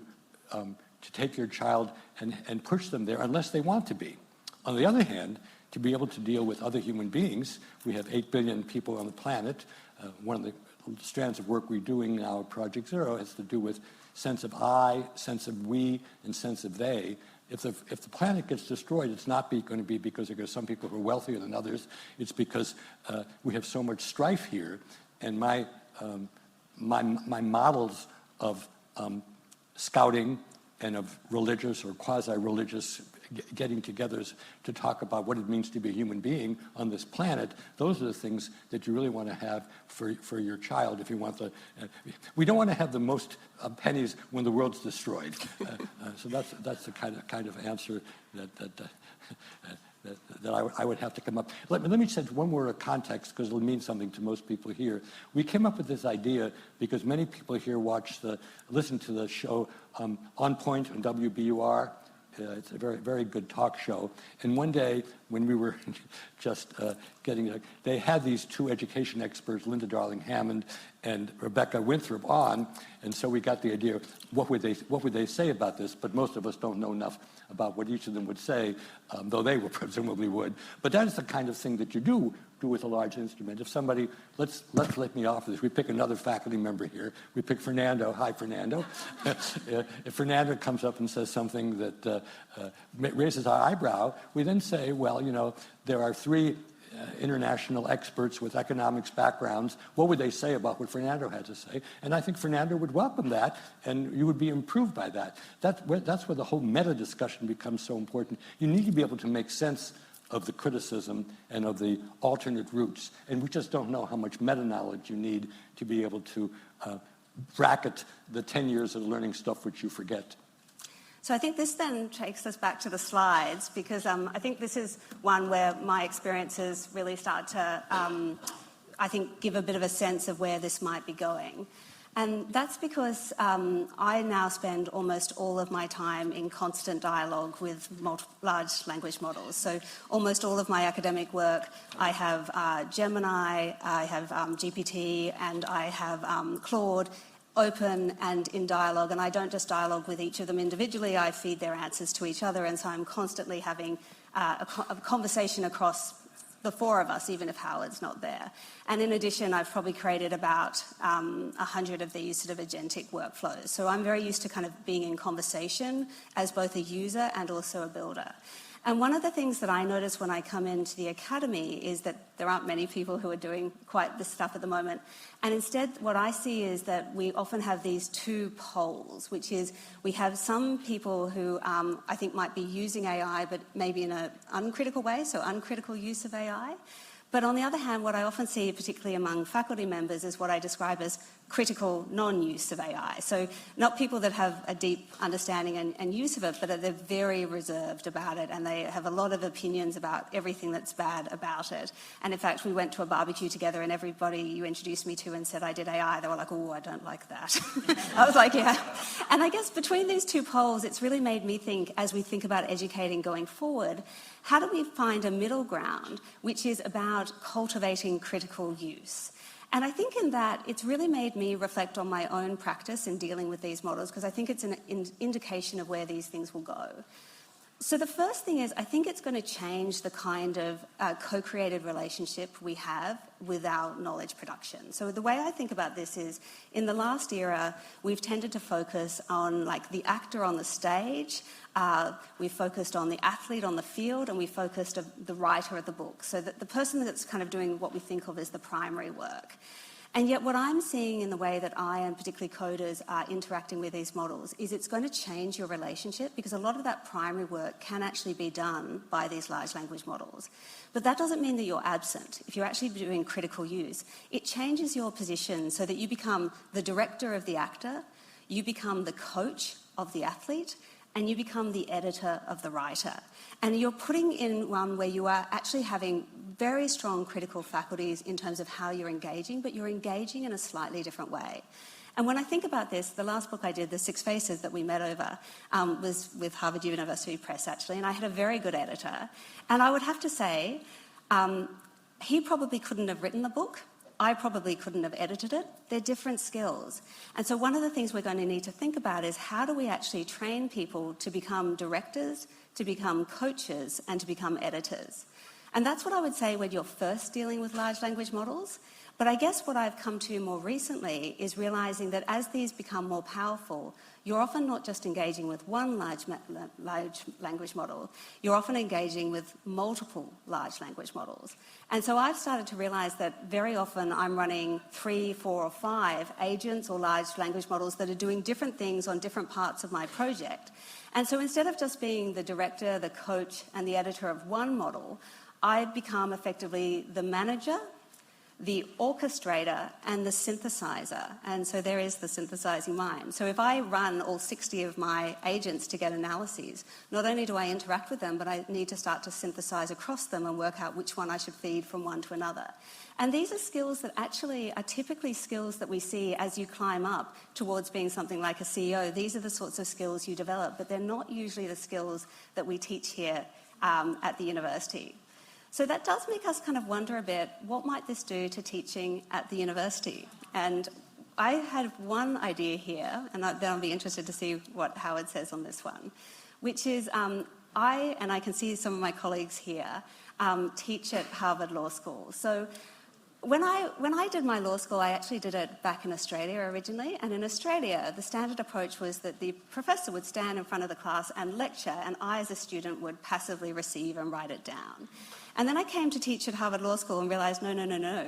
take your child and push them there unless they want to be. On the other hand, to be able to deal with other human beings, we have 8 billion people on the planet. One of the strands of work we're doing now at Project Zero has to do with sense of I, sense of we, and sense of they. If the planet gets destroyed, it's not going to be because there are some people who are wealthier than others. It's because we have so much strife here, and my models of scouting and of religious or quasi-religious getting-togethers to talk about what it means to be a human being on this planet, those are the things that you really want to have for your child if you want the... we don't want to have the most pennies when the world's destroyed. So that's the kind of answer that I would have to come up. Let me say one word of context, because it'll mean something to most people here. We came up with this idea because many people here listen to the show On Point on WBUR. It's a very, very good talk show. And one day, when we were just they had these two education experts, Linda Darling-Hammond and Rebecca Winthrop, on, and so we got the idea, what would they say about this? But most of us don't know enough about what each of them would say, though they presumably would. But that is the kind of thing that you do with a large instrument. If somebody, let's let me offer this. We pick another faculty member here. We pick Fernando. Hi, Fernando. If Fernando comes up and says something that raises our eyebrow, we then say, well, there are 3 international experts with economics backgrounds. What would they say about what Fernando had to say? And I think Fernando would welcome that, and you would be improved by that. That's where the whole meta discussion becomes so important. You need to be able to make sense of the criticism and of the alternate routes. And we just don't know how much meta-knowledge you need to be able to bracket the 10 years of learning stuff which you forget. So I think this then takes us back to the slides, because I think this is one where my experiences really start to, I think, give a bit of a sense of where this might be going. And that's because I now spend almost all of my time in constant dialogue with large language models. So almost all of my academic work, I have Gemini, I have GPT, and I have Claude, open and in dialogue. And I don't just dialogue with each of them individually, I feed their answers to each other. And so I'm constantly having a conversation across the 4 of us, even if Howard's not there. And in addition, I've probably created about 100 of these sort of agentic workflows. So I'm very used to kind of being in conversation as both a user and also a builder. And one of the things that I notice when I come into the academy is that there aren't many people who are doing quite this stuff at the moment. And instead, what I see is that we often have these 2 poles, which is we have some people who I think might be using AI, but maybe in an uncritical way, so uncritical use of AI. But on the other hand, what I often see, particularly among faculty members, is what I describe as critical non-use of AI. So not people that have a deep understanding and use of it, but they're very reserved about it, and they have a lot of opinions about everything that's bad about it. And in fact, we went to a barbecue together, and everybody you introduced me to and said I did AI, they were like, oh, I don't like that. I was like, yeah. And I guess between these 2 poles, it's really made me think, as we think about educating going forward, how do we find a middle ground which is about cultivating critical use? And I think in that, it's really made me reflect on my own practice in dealing with these models, because I think it's an indication of where these things will go. So the first thing is, I think it's going to change the kind of co-created relationship we have with our knowledge production. So the way I think about this is, in the last era, we've tended to focus on like the actor on the stage, we focused on the athlete on the field, and we focused on the writer of the book. So that the person that's kind of doing what we think of as the primary work. And yet what I'm seeing in the way that I, and particularly coders, are interacting with these models is it's going to change your relationship, because a lot of that primary work can actually be done by these large language models. But that doesn't mean that you're absent. If you're actually doing critical use, it changes your position so that you become the director of the actor, you become the coach of the athlete, and you become the editor of the writer. And you're putting in one where you are actually having very strong critical faculties in terms of how you're engaging, but you're engaging in a slightly different way. And when I think about this, the last book I did, The Six Faces, that we met over, was with Harvard University Press, actually, and I had a very good editor. And I would have to say, he probably couldn't have written the book. I probably couldn't have edited it. They're different skills. And so one of the things we're going to need to think about is how do we actually train people to become directors, to become coaches, and to become editors. And that's what I would say when you're first dealing with large language models. But I guess what I've come to more recently is realising that as these become more powerful, you're often not just engaging with one large language model, you're often engaging with multiple large language models. And so I've started to realise that very often I'm running 3, 4 or 5 agents or large language models that are doing different things on different parts of my project. And so instead of just being the director, the coach and the editor of one model, I become effectively the manager, the orchestrator and the synthesizer. And so there is the synthesizing mind. So if I run all 60 of my agents to get analyses, not only do I interact with them, but I need to start to synthesize across them and work out which one I should feed from one to another. And these are skills that actually are typically skills that we see as you climb up towards being something like a CEO. These are the sorts of skills you develop, but they're not usually the skills that we teach here at the university. So that does make us kind of wonder a bit, what might this do to teaching at the university? And I had one idea here, and then I'll be interested to see what Howard says on this one, which is I can see some of my colleagues here, teach at Harvard Law School. So when I did my law school, I actually did it back in Australia originally, and in Australia, the standard approach was that the professor would stand in front of the class and lecture, and I as a student would passively receive and write it down. And then I came to teach at Harvard Law School and realised, no,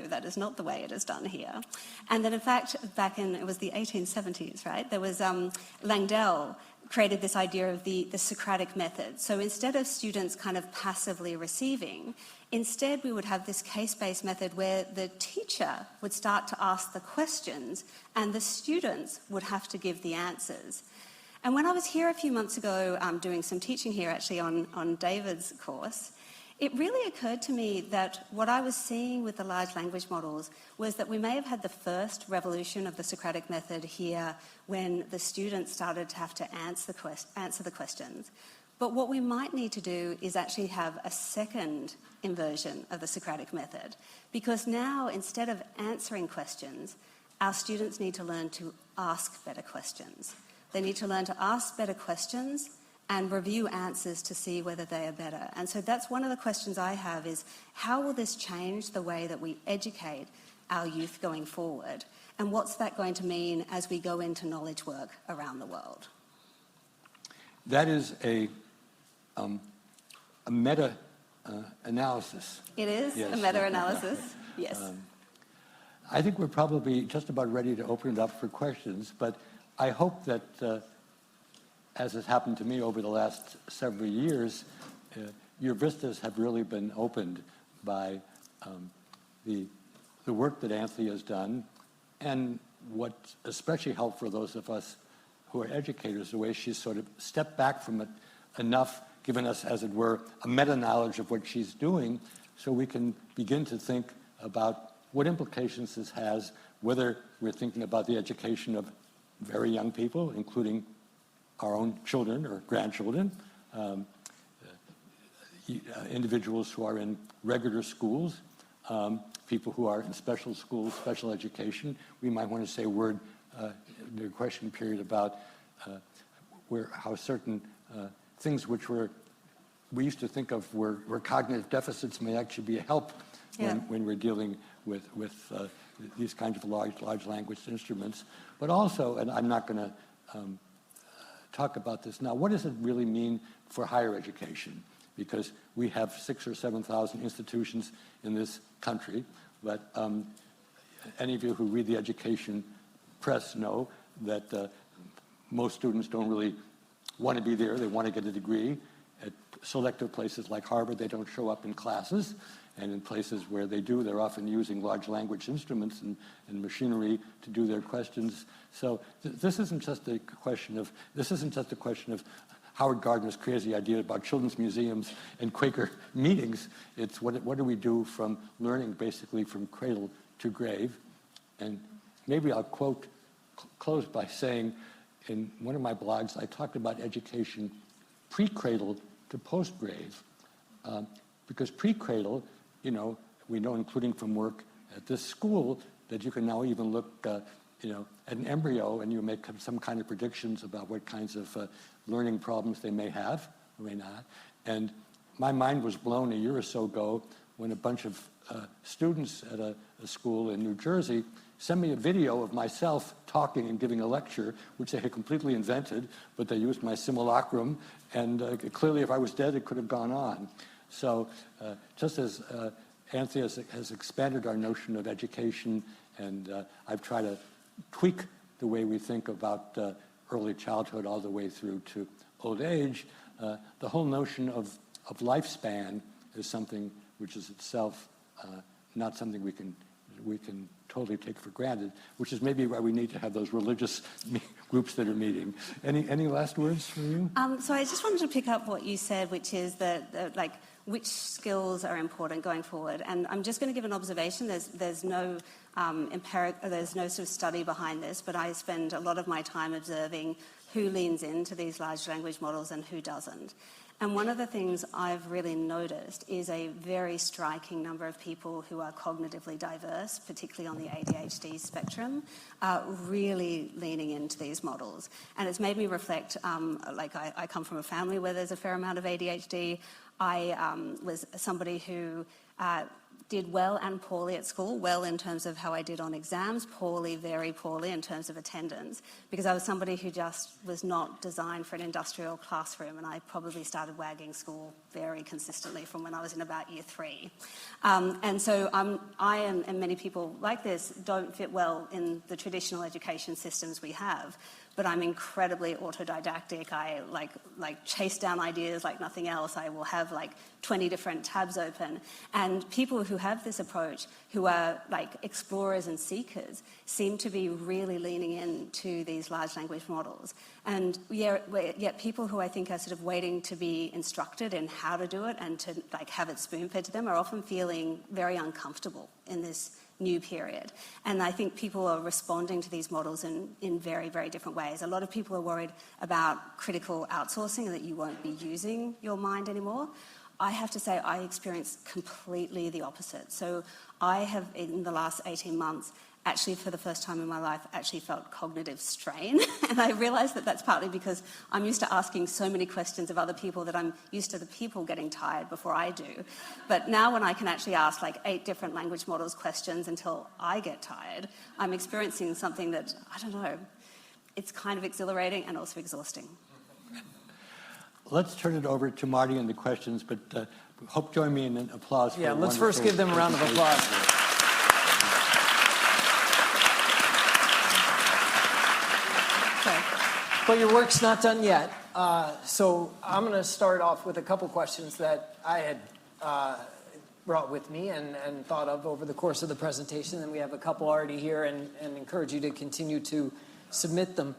that is not the way it is done here. And then in fact, it was the 1870s, right? There was Langdell created this idea of the Socratic method. So instead of students kind of passively receiving, instead we would have this case-based method where the teacher would start to ask the questions and the students would have to give the answers. And when I was here a few months ago doing some teaching here actually on David's course, it really occurred to me that what I was seeing with the large language models was that we may have had the first revolution of the Socratic method here when the students started to have to answer the questions. But what we might need to do is actually have a second inversion of the Socratic method, because now instead of answering questions, our students need to learn to ask better questions. They need to learn to ask better questions and review answers to see whether they are better. And so that's one of the questions I have is, how will this change the way that we educate our youth going forward? And what's that going to mean as we go into knowledge work around the world? That is a meta-analysis. It is a meta-analysis, yes. I think we're probably just about ready to open it up for questions, but I hope that as has happened to me over the last several years, your vistas have really been opened by the work that Anthea has done, and what's especially helpful for those of us who are educators, the way she's sort of stepped back from it enough, given us, as it were, a meta-knowledge of what she's doing, so we can begin to think about what implications this has, whether we're thinking about the education of very young people, including our own children or grandchildren, individuals who are in regular schools, people who are in special schools, special education. We might want to say a word in the question period about how certain things which we used to think of were cognitive deficits may actually be a help when we're dealing with these kinds of large language instruments. But also, and I'm not going to talk about this now, what does it really mean for higher education? Because we have 6,000 or 7,000 institutions in this country, but any of you who read the education press know that most students don't really want to be there. They want to get a degree. At selective places like Harvard, they don't show up in classes. And in places where they do, they're often using large language instruments and machinery to do their questions. So this isn't just a question of Howard Gardner's crazy idea about children's museums and Quaker meetings. It's what do we do from learning basically from cradle to grave. And maybe I'll close by saying in one of my blogs, I talked about education pre-cradle to post-grave. Because pre-cradle, we know, including from work at this school, that you can now even look, at an embryo and you make some kind of predictions about what kinds of learning problems they may have or may not. And my mind was blown a year or so ago when a bunch of students at a school in New Jersey sent me a video of myself talking and giving a lecture, which they had completely invented, but they used my simulacrum, and clearly if I was dead, it could have gone on. So just as Anthea has expanded our notion of education, and I've tried to tweak the way we think about early childhood all the way through to old age, the whole notion of lifespan is something which is itself not something we can totally take for granted, which is maybe why we need to have those religious groups that are meeting. Any last words from you? So I just wanted to pick up what you said, which is that which skills are important going forward. And I'm just going to give an observation. There's no there's no sort of study behind this, but I spend a lot of my time observing who leans into these large language models and who doesn't. And one of the things I've really noticed is a very striking number of people who are cognitively diverse, particularly on the ADHD spectrum, are really leaning into these models. And it's made me reflect, I come from a family where there's a fair amount of ADHD. I was somebody who did well and poorly at school, well in terms of how I did on exams, poorly, very poorly in terms of attendance, because I was somebody who just was not designed for an industrial classroom, and I probably started wagging school very consistently from when I was in about year 3. And so I and many people like this don't fit well in the traditional education systems we have. But I'm incredibly autodidactic. I like chase down ideas like nothing else. I will have 20 different tabs open. And people who have this approach, who are explorers and seekers, seem to be really leaning into these large language models. And yet people who I think are sort of waiting to be instructed in how to do it and to have it spoon-fed to them are often feeling very uncomfortable in this new period. And I think people are responding to these models in very, very different ways. A lot of people are worried about critical outsourcing and that you won't be using your mind anymore. I have to say I experienced completely the opposite. So I have, in the last 18 months, actually for the first time in my life, actually felt cognitive strain. And I realised that that's partly because I'm used to asking so many questions of other people that I'm used to the people getting tired before I do. But now when I can actually ask 8 different language models questions until I get tired, I'm experiencing something that, I don't know, it's kind of exhilarating and also exhausting. Let's turn it over to Marty and the questions, but hope join me in an applause. Yeah, let's first give them a round of applause. But your work's not done yet. So I'm going to start off with a couple questions that I had brought with me and thought of over the course of the presentation. And we have a couple already here and encourage you to continue to submit them.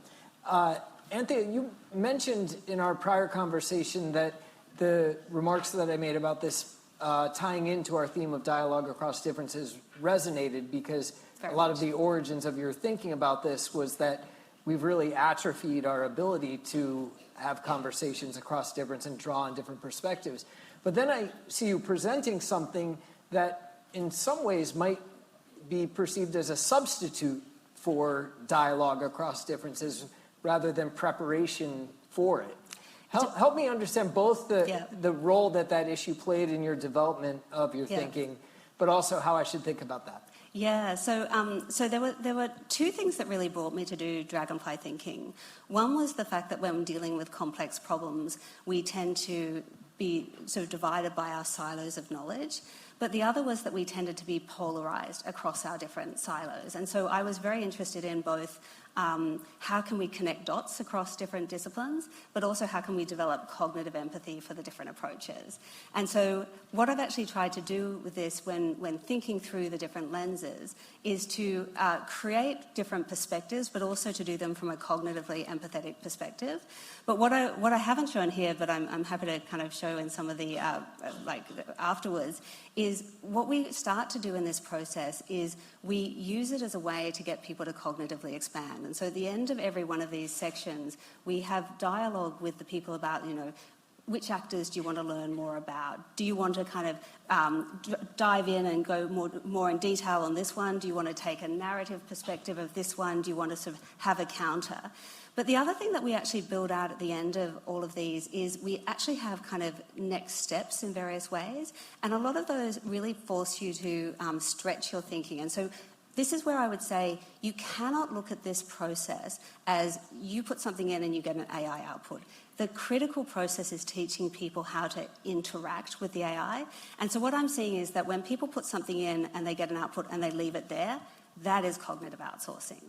Anthea, you mentioned in our prior conversation that the remarks that I made about this tying into our theme of dialogue across differences resonated because a lot of the origins of your thinking about this was that we've really atrophied our ability to have conversations across difference and draw on different perspectives. But then I see you presenting something that in some ways might be perceived as a substitute for dialogue across differences rather than preparation for it. Help me understand both the role that issue played in your development of your thinking, but also how I should think about that. Yeah, so there were 2 things that really brought me to do Dragonfly Thinking. One was the fact that when dealing with complex problems, we tend to be sort of divided by our silos of knowledge. but the other was that we tended to be polarized across our different silos. And so I was very interested in both how can we connect dots across different disciplines, but also how can we develop cognitive empathy for the different approaches. And so what I've actually tried to do with this when thinking through the different lenses is to create different perspectives, but also to do them from a cognitively empathetic perspective. But what I haven't shown here, but I'm happy to kind of show in some of the afterwards, is what we start to do in this process is we use it as a way to get people to cognitively expand. And so at the end of every one of these sections, we have dialogue with the people about, which actors do you want to learn more about? Do you want to kind of dive in and go more in detail on this one? Do you want to take a narrative perspective of this one? Do you want to sort of have a counter? But the other thing that we actually build out at the end of all of these is we actually have kind of next steps in various ways. And a lot of those really force you to stretch your thinking. And so this is where I would say you cannot look at this process as you put something in and you get an AI output. The critical process is teaching people how to interact with the AI. And so what I'm seeing is that when people put something in and they get an output and they leave it there, that is cognitive outsourcing.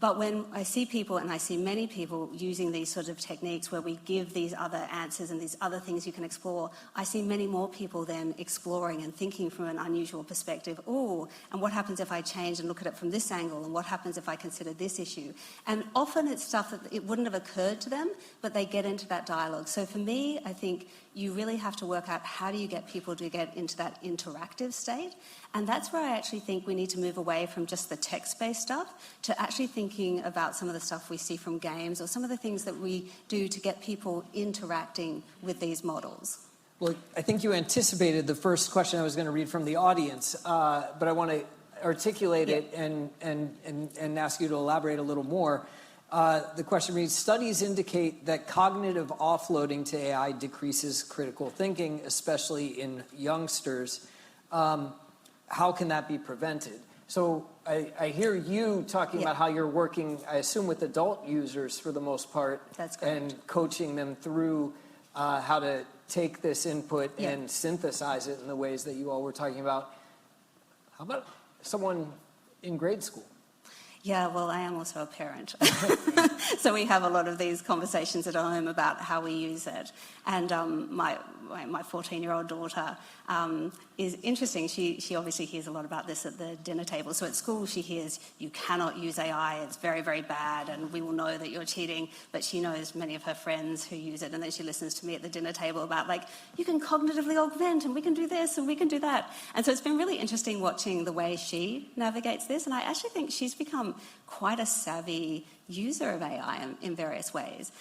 But when I see people, and I see many people using these sort of techniques where we give these other answers and these other things you can explore, I see many more people then exploring and thinking from an unusual perspective. Oh, and what happens if I change and look at it from this angle? And what happens if I consider this issue? And often it's stuff that it wouldn't have occurred to them, but they get into that dialogue. So for me, I think you really have to work out how do you get people to get into that interactive state. And that's where I actually think we need to move away from just the text-based stuff to actually thinking about some of the stuff we see from games or some of the things that we do to get people interacting with these models. Well, I think you anticipated the first question I was going to read from the audience, but I want to articulate it and ask you to elaborate a little more. The question reads, studies indicate that cognitive offloading to AI decreases critical thinking, especially in youngsters. How can that be prevented? So I hear you talking about how you're working, I assume, with adult users for the most part. That's correct. And coaching them through how to take this input and synthesize it in the ways that you all were talking about. How about someone in grade school? Yeah, well, I am also a parent. So we have a lot of these conversations at home about how we use it. And my 14-year-old daughter is interesting. She obviously hears a lot about this at the dinner table. So at school she hears, you cannot use AI, it's very, very bad, and we will know that you're cheating. But she knows many of her friends who use it, and then she listens to me at the dinner table about, like, you can cognitively augment, and we can do this, and we can do that. And so it's been really interesting watching the way she navigates this, and I actually think she's become quite a savvy user of AI in various ways.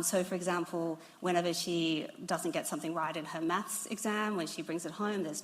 So, for example, whenever she doesn't get something right in her maths exam, when she brings it home, there's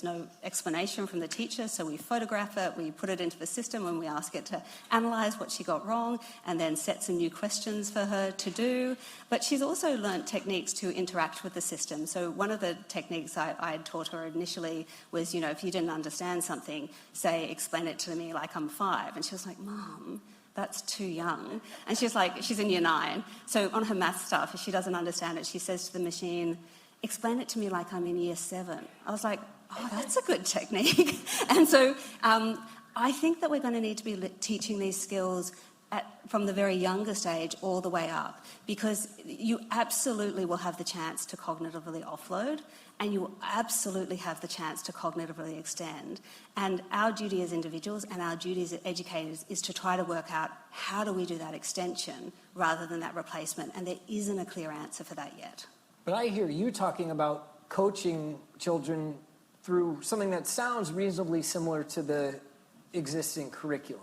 no explanation from the teacher, so we photograph it, we put it into the system, and we ask it to analyse what she got wrong, and then set some new questions for her to do. But she's also learnt techniques to interact with the system. So one of the techniques I had taught her initially was, if you didn't understand something, say, explain it to me like I'm 5. And she was like, Mom, that's too young. And she's in year 9. So on her math stuff, if she doesn't understand it, she says to the machine, explain it to me like I'm in year 7. I was like, oh, that's a good technique. And so I think that we're going to need to be teaching these skills from the very youngest age all the way up, because you absolutely will have the chance to cognitively offload, and you will absolutely have the chance to cognitively extend. And our duty as individuals and our duty as educators is to try to work out how do we do that extension rather than that replacement, and there isn't a clear answer for that yet. But I hear you talking about coaching children through something that sounds reasonably similar to the existing curriculum.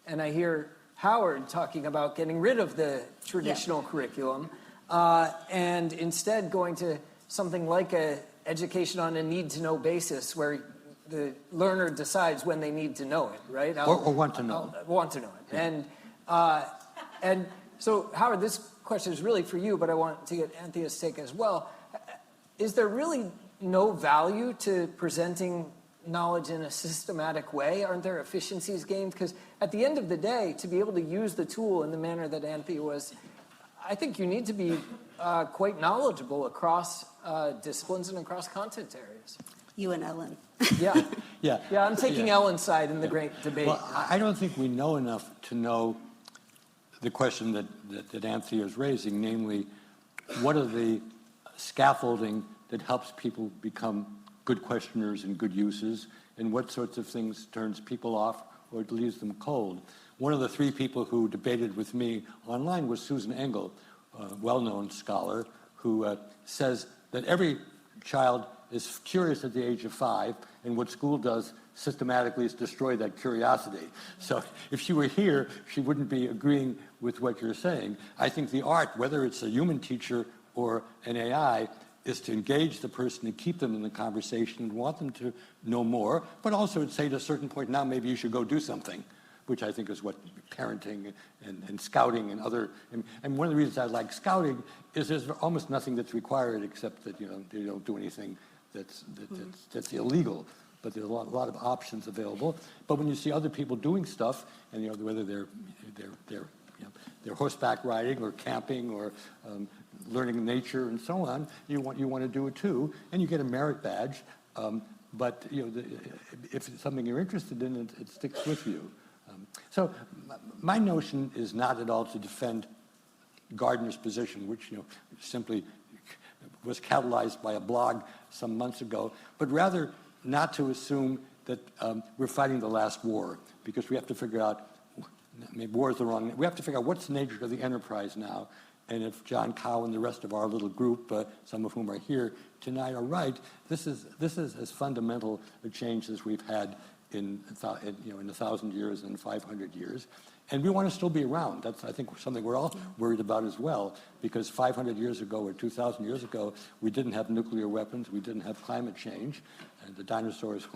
And I hear Howard talking about getting rid of the traditional curriculum and instead going to something like an education on a need-to-know basis where the learner decides when they need to know it, right? Or want to know. Want to know it. Yeah. And so, Howard, this question is really for you, but I want to get Anthea's take as well. Is there really no value to presenting knowledge in a systematic way? Aren't there efficiencies gained? Because at the end of the day, to be able to use the tool in the manner that Anthea was, I think you need to be quite knowledgeable across disciplines and across content areas. You and Ellen. Yeah. Yeah. Yeah, I'm taking Ellen's side in the great debate. Well, I don't think we know enough to know the question that Anthea is raising, namely, what are the scaffolding that helps people become good questioners and good users, and what sorts of things turns people off or leaves them cold. One of the three people who debated with me online was Susan Engel, a well-known scholar, who says that every child is curious at the age of 5, and what school does systematically is destroy that curiosity. So if she were here, she wouldn't be agreeing with what you're saying. I think the art, whether it's a human teacher or an AI, is to engage the person and keep them in the conversation and want them to know more, but also to say at a certain point, now maybe you should go do something, which I think is what parenting and scouting and other, and one of the reasons I like scouting is there's almost nothing that's required except that, you know, they don't do anything that's illegal, but there's a lot of options available. But when you see other people doing stuff, and you know, whether they're horseback riding or camping or learning nature and so on, you want to do it too, and you get a merit badge. But you know, if it's something you're interested in, it sticks with you. So my notion is not at all to defend Gardner's position, which simply was catalyzed by a blog some months ago, but rather not to assume that we're fighting the last war, because we have to figure out, maybe war is the wrong, we have to figure out what's the nature of the enterprise now. And if John Cow and the rest of our little group, some of whom are here tonight, are right, this is as fundamental a change as we've had in 1,000 years and 500 years. And we want to still be around. That's, I think, something we're all worried about as well, because 500 years ago or 2,000 years ago, we didn't have nuclear weapons, we didn't have climate change, and the dinosaurs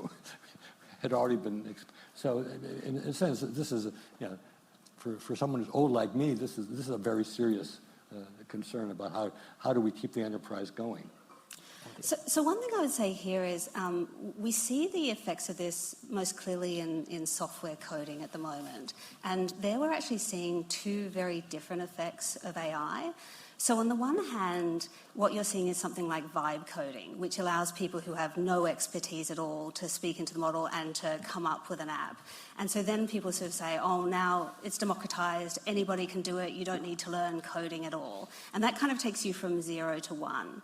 had already been. So, in a sense, this is, for someone who's old like me, this is a very serious concern about how do we keep the enterprise going. So one thing I would say here is we see the effects of this most clearly in software coding at the moment. And there we're actually seeing two very different effects of AI. So on the one hand, what you're seeing is something like vibe coding, which allows people who have no expertise at all to speak into the model and to come up with an app. And so then people sort of say, oh, now it's democratized, anybody can do it, you don't need to learn coding at all. And that kind of takes you from 0 to 1.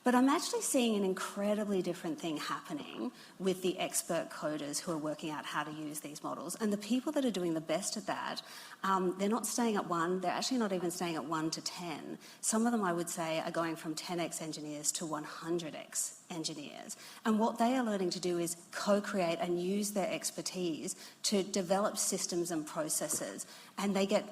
But I'm actually seeing an incredibly different thing happening with the expert coders who are working out how to use these models. And the people that are doing the best at that, they're not staying at 1, they're actually not even staying at 1 to 10. Some of them, I would say, are going from 10x engineers to 100x engineers. And what they are learning to do is co-create and use their expertise to develop systems and processes. And they get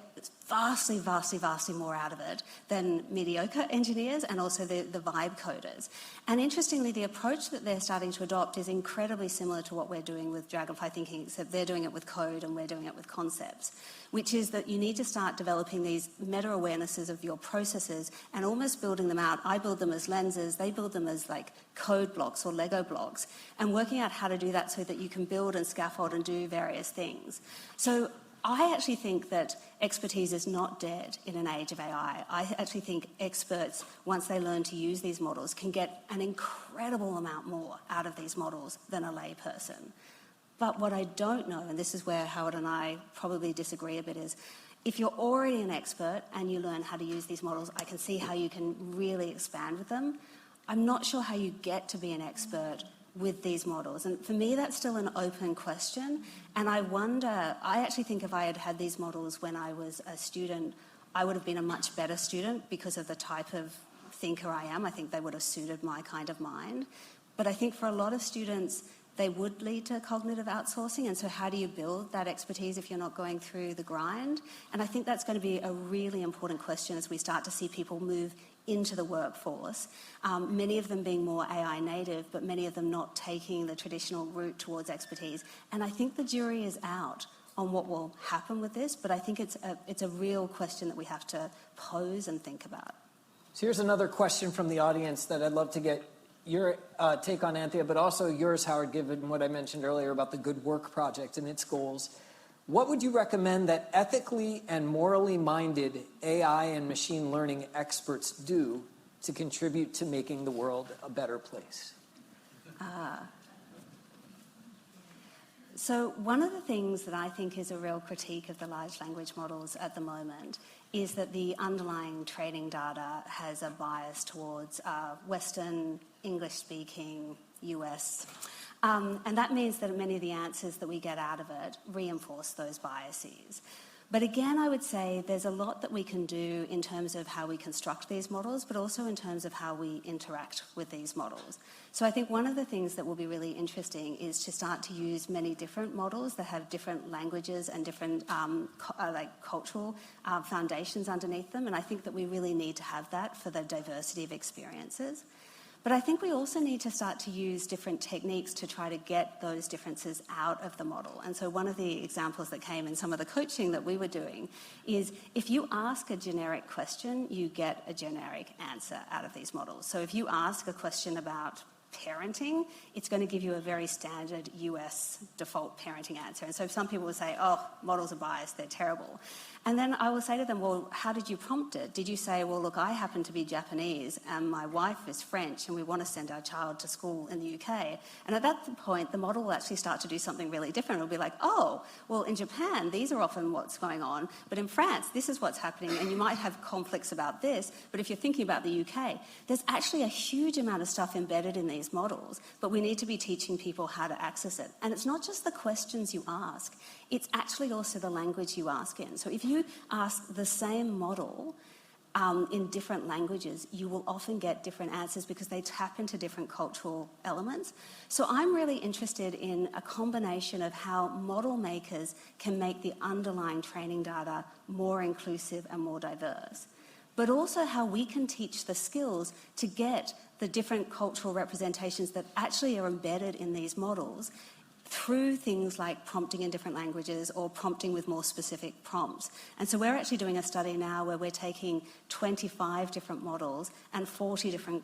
vastly, vastly, vastly more out of it than mediocre engineers and also the vibe coders. And interestingly, the approach that they're starting to adopt is incredibly similar to what we're doing with Dragonfly Thinking, except they're doing it with code and we're doing it with concepts, which is that you need to start developing these meta-awarenesses of your processes and almost building them out. I build them as lenses, they build them as like code blocks or Lego blocks, and working out how to do that so that you can build and scaffold and do various things. So I actually think that expertise is not dead in an age of AI. I actually think experts, once they learn to use these models, can get an incredible amount more out of these models than a layperson. But what I don't know, and this is where Howard and I probably disagree a bit, is if you're already an expert and you learn how to use these models, I can see how you can really expand with them. I'm not sure how you get to be an expert with these models. And for me, that's still an open question. And I wonder, I actually think if I had had these models when I was a student, I would have been a much better student because of the type of thinker I am. I think they would have suited my kind of mind. But I think for a lot of students, they would lead to cognitive outsourcing. And so how do you build that expertise if you're not going through the grind? And I think that's going to be a really important question as we start to see people move into the workforce, many of them being more AI native, but many of them not taking the traditional route towards expertise. And I think the jury is out on what will happen with this, but I think it's a real question that we have to pose and think about. So here's another question from the audience that I'd love to get your take on, Anthea, but also yours, Howard, given what I mentioned earlier about the Good Work Project and its goals. What would you recommend that ethically and morally minded AI and machine learning experts do to contribute to making the world a better place? So one of the things that I think is a real critique of the large language models at the moment is that the underlying training data has a bias towards Western, English-speaking, US. And that means that many of the answers that we get out of it reinforce those biases. But again, I would say there's a lot that we can do in terms of how we construct these models, but also in terms of how we interact with these models. So I think one of the things that will be really interesting is to start to use many different models that have different languages and different cultural foundations underneath them. And I think that we really need to have that for the diversity of experiences. But I think we also need to start to use different techniques to try to get those differences out of the model. And so one of the examples that came in some of the coaching that we were doing is if you ask a generic question, you get a generic answer out of these models. So if you ask a question about parenting, it's going to give you a very standard US default parenting answer. And so some people will say, oh, models are biased, they're terrible. And then I will say to them, well, how did you prompt it? Did you say, well, look, I happen to be Japanese and my wife is French and we want to send our child to school in the UK? And at that point, the model will actually start to do something really different. It'll be like, oh, well, in Japan, these are often what's going on. But in France, this is what's happening. And you might have conflicts about this. But if you're thinking about the UK, there's actually a huge amount of stuff embedded in these models. But we need to be teaching people how to access it. And it's not just the questions you ask. It's actually also the language you ask in. So if you ask the same model in different languages, you will often get different answers because they tap into different cultural elements. So I'm really interested in a combination of how model makers can make the underlying training data more inclusive and more diverse, but also how we can teach the skills to get the different cultural representations that actually are embedded in these models through things like prompting in different languages or prompting with more specific prompts. And so we're actually doing a study now where we're taking 25 different models and 40 different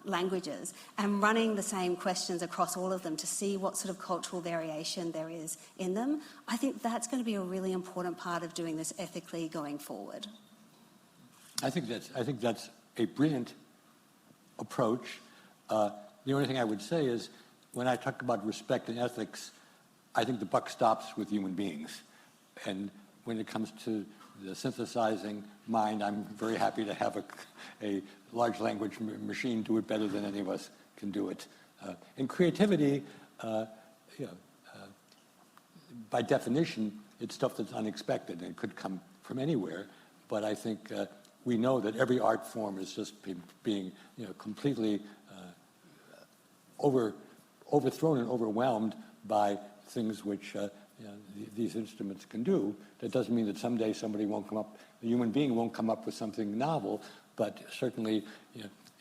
languages and running the same questions across all of them to see what sort of cultural variation there is in them. I think that's going to be a really important part of doing this ethically going forward. I think that's a brilliant approach. The only thing I would say is, when I talk about respect and ethics, I think the buck stops with human beings. And when it comes to the synthesizing mind, I'm very happy to have a large language machine do it better than any of us can do it. In creativity, by definition, it's stuff that's unexpected and it could come from anywhere. But I think we know that every art form is just being completely overthrown and overwhelmed by things which these instruments can do. That doesn't mean that someday somebody won't come up, a human being won't come up with something novel, but certainly,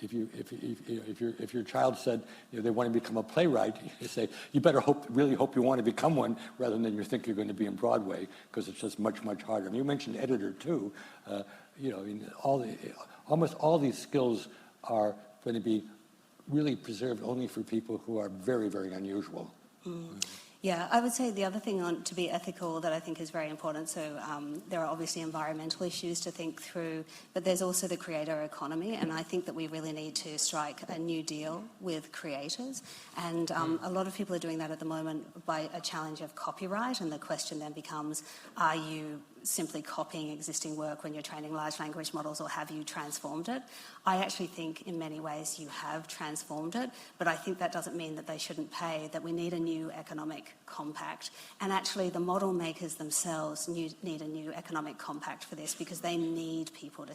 if your child said they want to become a playwright, you say you better really hope you want to become one rather than you think you're going to be in Broadway, because it's just much harder. And you mentioned editor too. Almost all these skills are going to be really preserved only for people who are very, very unusual. Yeah, I would say the other thing to be ethical that I think is very important, so there are obviously environmental issues to think through, but there's also the creator economy, and I think that we really need to strike a new deal with creators. And a lot of people are doing that at the moment by a challenge of copyright, and the question then becomes, are you simply copying existing work when you're training large language models, or have you transformed it? I actually think in many ways you have transformed it, but I think that doesn't mean that they shouldn't pay, that we need a new economic compact. And actually the model makers themselves need a new economic compact for this, because they need people to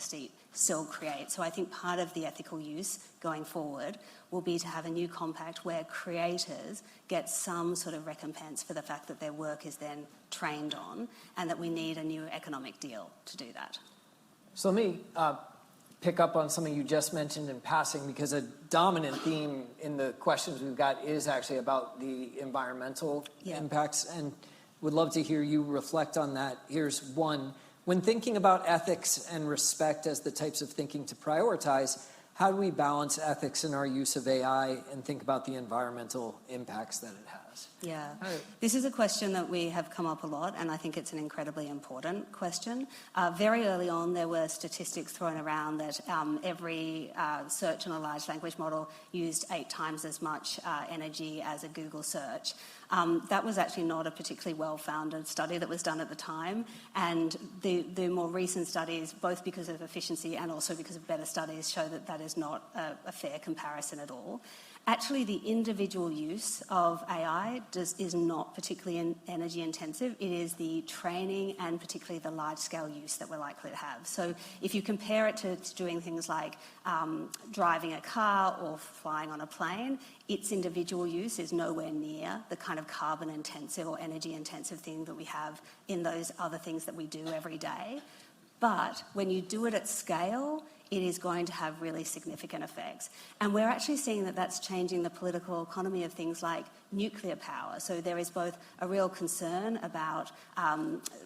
still create. So I think part of the ethical use going forward will be to have a new compact where creators get some sort of recompense for the fact that their work is then trained on, and that we need a new economic deal to do that. So let me pick up on something you just mentioned in passing, because a dominant theme in the questions we've got is actually about the environmental impacts, and would love to hear you reflect on that. Here's one. When thinking about ethics and respect as the types of thinking to prioritize, how do we balance ethics in our use of AI and think about the environmental impacts that it has? process? Yeah, this is a question that we have come up a lot, and I think it's an incredibly important question. Very early on, there were statistics thrown around that every search on a large language model used 8 times as much energy as a Google search. That was actually not a particularly well-founded study that was done at the time, and the more recent studies, both because of efficiency and also because of better studies, show that that is not a fair comparison at all. Actually, the individual use of AI is not particularly energy intensive. It is the training and particularly the large-scale use that we're likely to have. So if you compare it to doing things like driving a car or flying on a plane, its individual use is nowhere near the kind of carbon-intensive or energy-intensive thing that we have in those other things that we do every day. But when you do it at scale, it is going to have really significant effects. And we're actually seeing that that's changing the political economy of things like nuclear power. So there is both a real concern about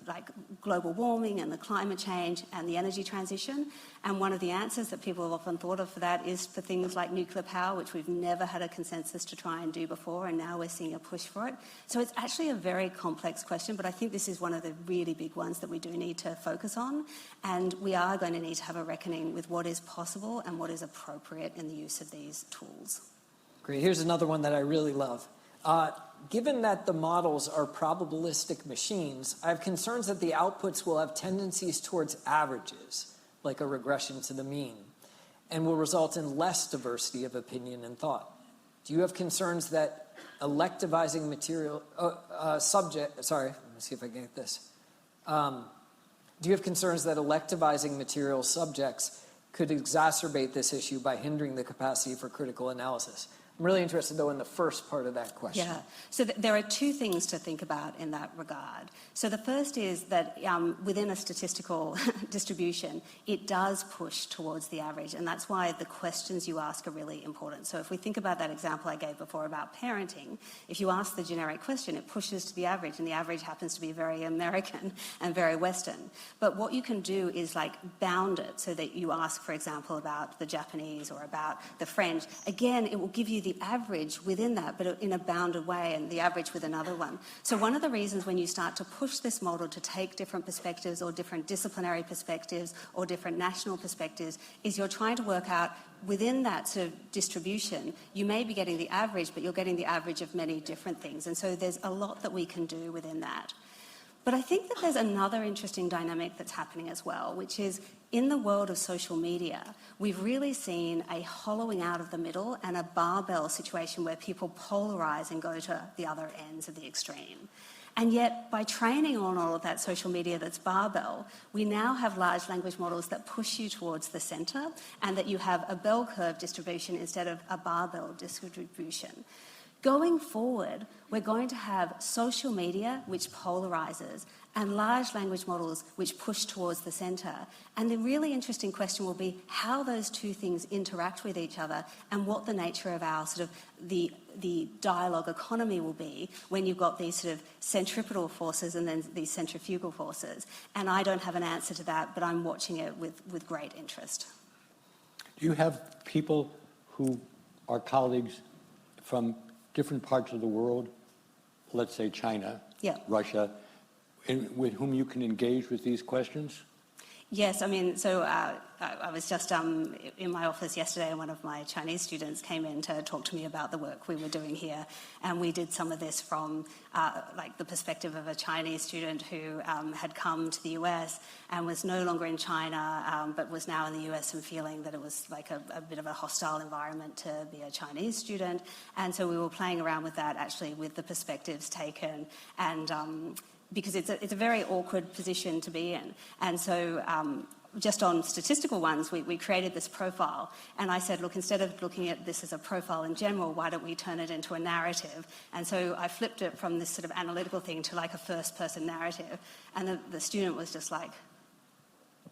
like global warming and the climate change and the energy transition. And one of the answers that people have often thought of for that is for things like nuclear power, which we've never had a consensus to try and do before, and now we're seeing a push for it. So it's actually a very complex question, but I think this is one of the really big ones that we do need to focus on. And we are going to need to have a reckoning with what is possible and what is appropriate in the use of these tools. Great. Here's another one that I really love. Given that the models are probabilistic machines, I have concerns that the outputs will have tendencies towards averages, like a regression to the mean, and will result in less diversity of opinion and thought. Do you have concerns that electivizing material sorry, let me see if I can get this. Do you have concerns that electivizing material subjects could exacerbate this issue by hindering the capacity for critical analysis? I'm really interested, though, in the first part of that question. Yeah. So there are 2 things to think about in that regard. So the first is that within a statistical distribution, it does push towards the average, and that's why the questions you ask are really important. So if we think about that example I gave before about parenting, if you ask the generic question, it pushes to the average, and the average happens to be very American and very Western. But what you can do is like bound it so that you ask, for example, about the Japanese or about the French. Again, it will give you the average within that, but in a bounded way, and the average with another one. So one of the reasons when you start to push this model to take different perspectives or different disciplinary perspectives or different national perspectives is you're trying to work out within that sort of distribution, you may be getting the average, but you're getting the average of many different things. And so there's a lot that we can do within that. But I think that there's another interesting dynamic that's happening as well, which is in the world of social media, we've really seen a hollowing out of the middle and a barbell situation where people polarize and go to the other ends of the extreme. And yet, by training on all of that social media that's barbell, we now have large language models that push you towards the center and that you have a bell curve distribution instead of a barbell distribution. Going forward, we're going to have social media, which polarizes, and large language models, which push towards the center. And the really interesting question will be how those 2 things interact with each other and what the nature of our sort of the dialogue economy will be when you've got these sort of centripetal forces and then these centrifugal forces. And I don't have an answer to that, but I'm watching it with great interest. Do you have people who are colleagues from different parts of the world, let's say China, Russia, with whom you can engage with these questions? Yes, I mean, so I was just in my office yesterday and one of my Chinese students came in to talk to me about the work we were doing here, and we did some of this from like the perspective of a Chinese student who had come to the US and was no longer in China but was now in the US and feeling that it was like a bit of a hostile environment to be a Chinese student, and so we were playing around with that actually with the perspectives taken and because it's a very awkward position to be in. And so just on statistical ones, we created this profile. And I said, look, instead of looking at this as a profile in general, why don't we turn it into a narrative? And so I flipped it from this sort of analytical thing to like a first-person narrative. And the student was just like,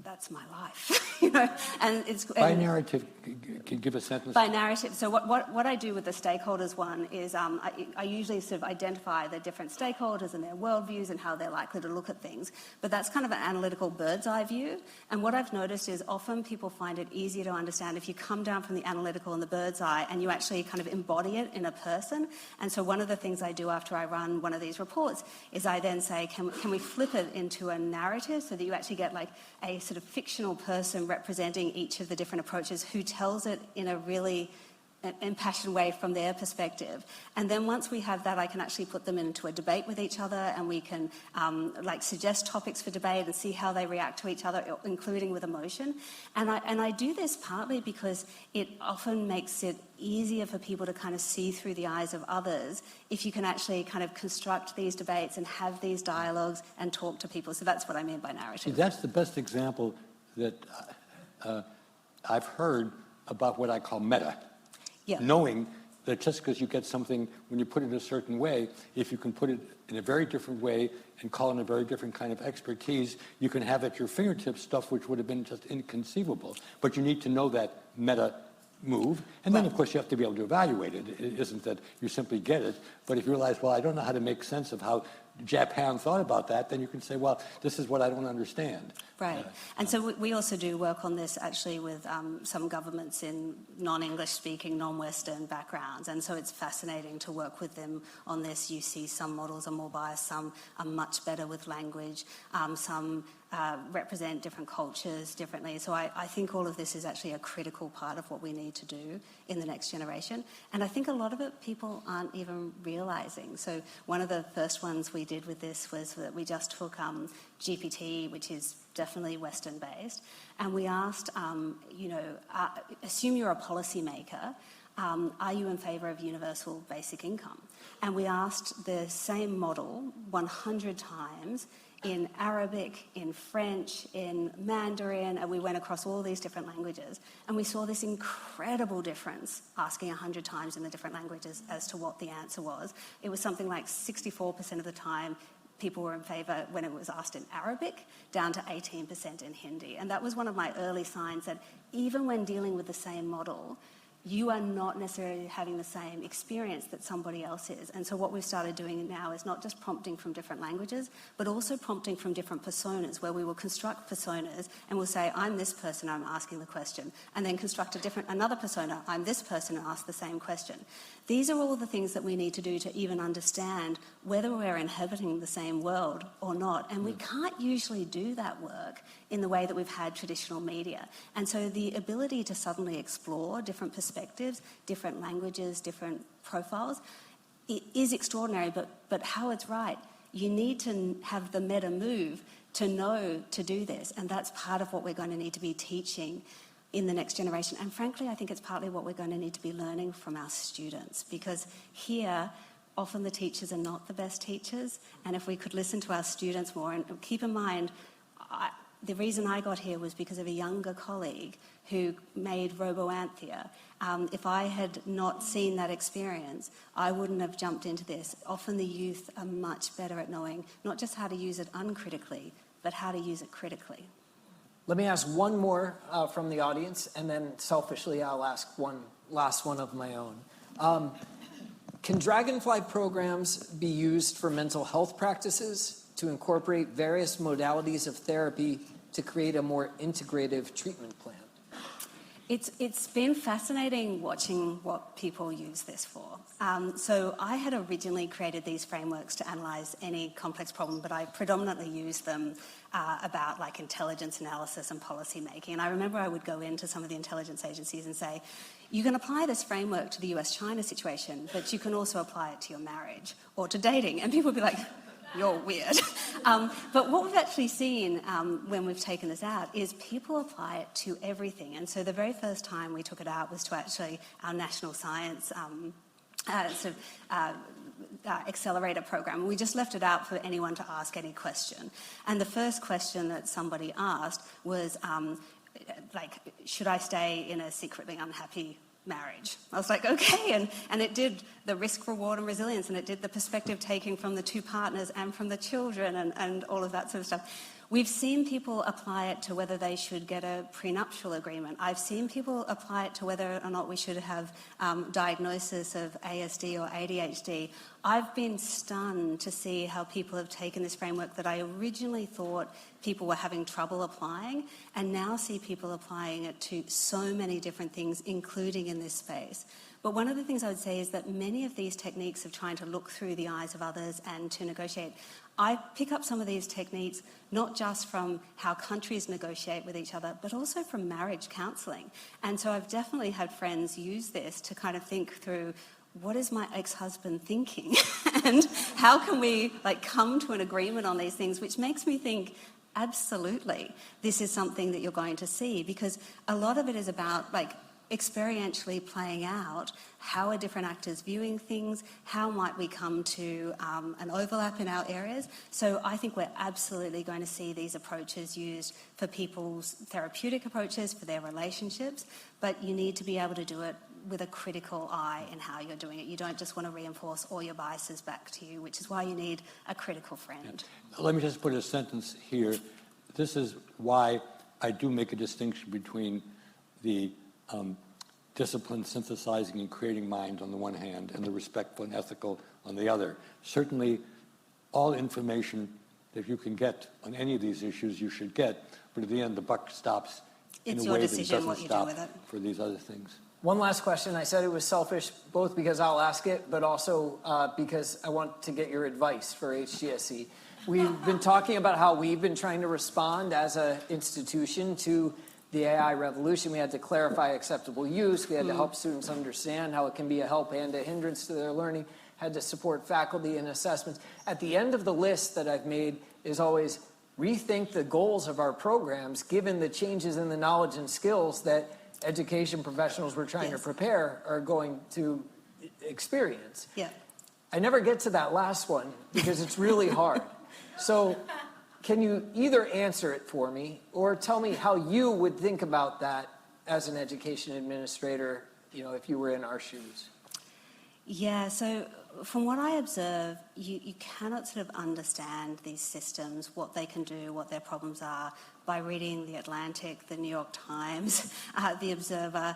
that's my life, you know. And it's By narrative, can you give a sentence? By narrative. So what I do with the stakeholders one is I usually sort of identify the different stakeholders and their worldviews and how they're likely to look at things. But that's kind of an analytical bird's eye view. And what I've noticed is often people find it easier to understand if you come down from the analytical and the bird's eye and you actually kind of embody it in a person. And so one of the things I do after I run one of these reports is I then say, can we flip it into a narrative so that you actually get like a sort of fictional person representing each of the different approaches who tells it in a really impassioned way from their perspective. And then once we have that, I can actually put them into a debate with each other, and we can like suggest topics for debate and see how they react to each other, including with emotion. And I do this partly because it often makes it easier for people to kind of see through the eyes of others if you can actually kind of construct these debates and have these dialogues and talk to people. So that's what I mean by narrative. See, that's the best example that I've heard about what I call meta. Yeah. Knowing that just because you get something, when you put it a certain way, if you can put it in a very different way and call in a very different kind of expertise, you can have at your fingertips stuff which would have been just inconceivable. But you need to know that meta move, and then, of course, you have to be able to evaluate it. It isn't that you simply get it, but if you realize, well, I don't know how to make sense of how Japan thought about that, then you can say, well, this is what I don't understand. Right. And so we also do work on this actually with some governments in non-English speaking, non-Western backgrounds. And so it's fascinating to work with them on this. You see some models are more biased, some are much better with language, some represent different cultures differently. So I think all of this is actually a critical part of what we need to do in the next generation. And I think a lot of it people aren't even realizing. So one of the first ones we did with this was that we just took GPT, which is definitely Western based, and we asked, assume you're a policymaker, are you in favour of universal basic income? And we asked the same model 100 times in Arabic, in French, in Mandarin, and we went across all these different languages. And we saw this incredible difference asking 100 times in the different languages as to what the answer was. It was something like 64% of the time people were in favour when it was asked in Arabic, down to 18% in Hindi. And that was one of my early signs that even when dealing with the same model, you are not necessarily having the same experience that somebody else is. And so what we've started doing now is not just prompting from different languages, but also prompting from different personas, where we will construct personas and we'll say, I'm this person, I'm asking the question, and then construct another persona, I'm this person, and ask the same question. These are all the things that we need to do to even understand whether we're inhabiting the same world or not. And we can't usually do that work in the way that we've had traditional media. And so the ability to suddenly explore different perspectives, different languages, different profiles, it is extraordinary. But Howard's right. You need to have the meta move to know to do this. And that's part of what we're going to need to be teaching in the next generation. And frankly, I think it's partly what we're going to need to be learning from our students, because here, often the teachers are not the best teachers. And if we could listen to our students more, and keep in mind, the reason I got here was because of a younger colleague who made Robo-Anthea. If I had not seen that experience, I wouldn't have jumped into this. Often the youth are much better at knowing not just how to use it uncritically, but how to use it critically. Let me ask one more from the audience, and then selfishly I'll ask one last one of my own. Can Dragonfly programs be used for mental health practices to incorporate various modalities of therapy to create a more integrative treatment plan? It's been fascinating watching what people use this for. So I had originally created these frameworks to analyse any complex problem, but I predominantly used them about like intelligence analysis and policy making. And I remember I would go into some of the intelligence agencies and say, you can apply this framework to the US-China situation, but you can also apply it to your marriage or to dating. And people would be like, you're weird. But what we've actually seen when we've taken this out is people apply it to everything. And so the very first time we took it out was to actually our national science accelerator program. We just left it out for anyone to ask any question. And the first question that somebody asked was, should I stay in a secretly unhappy marriage? I was like, okay, and it did the risk, reward and resilience, and it did the perspective taking from the two partners and from the children and all of that sort of stuff. We've seen people apply it to whether they should get a prenuptial agreement. I've seen people apply it to whether or not we should have diagnosis of ASD or ADHD. I've been stunned to see how people have taken this framework that I originally thought people were having trouble applying, and now see people applying it to so many different things, including in this space. But one of the things I would say is that many of these techniques of trying to look through the eyes of others and to negotiate, I pick up some of these techniques not just from how countries negotiate with each other, but also from marriage counselling. And so I've definitely had friends use this to kind of think through, what is my ex-husband thinking? And how can we come to an agreement on these things, which makes me think, absolutely, this is something that you're going to see, because a lot of it is about experientially playing out how are different actors viewing things, how might we come to an overlap in our areas. So I think we're absolutely going to see these approaches used for people's therapeutic approaches, for their relationships, but you need to be able to do it with a critical eye in how you're doing it. You don't just want to reinforce all your biases back to you, which is why you need a critical friend. Yeah. Let me just put a sentence here. This is why I do make a distinction between the discipline synthesizing and creating mind on the one hand and the respectful and ethical on the other. Certainly, all information that you can get on any of these issues you should get, but at the end the buck stops in a way that doesn't stop for these other things. One last question. I said it was selfish, both because I'll ask it, but also because I want to get your advice for HGSE. We've been talking about how we've been trying to respond as an institution to the AI revolution. We had to clarify acceptable use. We had to help students understand how it can be a help and a hindrance to their learning. Had to support faculty in assessments. At the end of the list that I've made is always rethink the goals of our programs given the changes in the knowledge and skills that education professionals we're trying to prepare are going to experience. Yeah. I never get to that last one because it's really hard. So can you either answer it for me or tell me how you would think about that as an education administrator, if you were in our shoes? Yeah, so from what I observe, you cannot sort of understand these systems, what they can do, what their problems are, by reading The Atlantic, The New York Times, The Observer.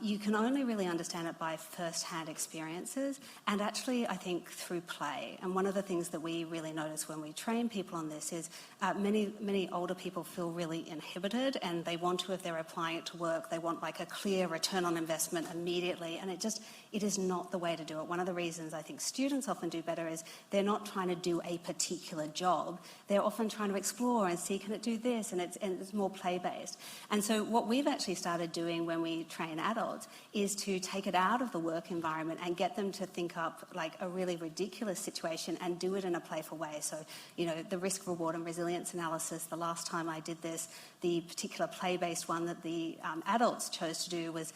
You can only really understand it by first-hand experiences and actually, I think, through play. And one of the things that we really notice when we train people on this is many older people feel really inhibited and they want to, if they're applying it to work, they want a clear return on investment immediately. And it is not the way to do it. One of the reasons I think students often do better is they're not trying to do a particular job. They're often trying to explore and see, can it do this? And it's more play-based. And so what we've actually started doing when we train adults is to take it out of the work environment and get them to think up a really ridiculous situation and do it in a playful way. So, the risk, reward and resilience analysis, the last time I did this, the particular play-based one that the adults chose to do was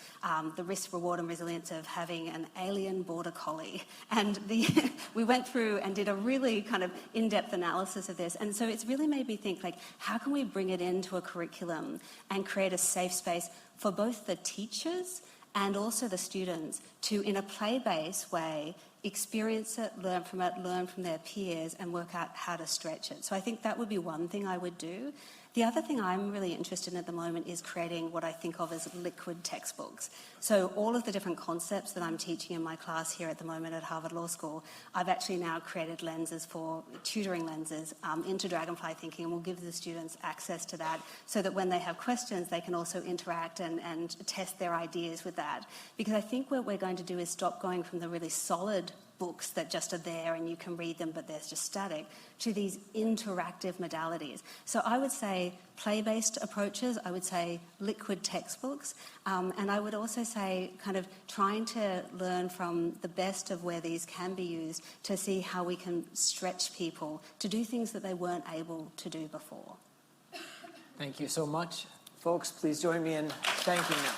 the risk, reward and resilience of having an alien border collie. And we went through and did a really kind of in-depth analysis of this. And so it's really made me think, how can we bring it into a curriculum and create a safe space for both the teachers and also the students to, in a play-based way, experience it, learn from their peers, and work out how to stretch it. So I think that would be one thing I would do. The other thing I'm really interested in at the moment is creating what I think of as liquid textbooks. So all of the different concepts that I'm teaching in my class here at the moment at Harvard Law School, I've actually now created lenses for tutoring lenses into Dragonfly Thinking, and we'll give the students access to that so that when they have questions, they can also interact and test their ideas with that. Because I think what we're going to do is stop going from the really solid books that just are there and you can read them but they're just static, to these interactive modalities. So I would say play-based approaches, I would say liquid textbooks, and I would also say kind of trying to learn from the best of where these can be used to see how we can stretch people to do things that they weren't able to do before. Thank you so much. Folks, please join me in thanking them.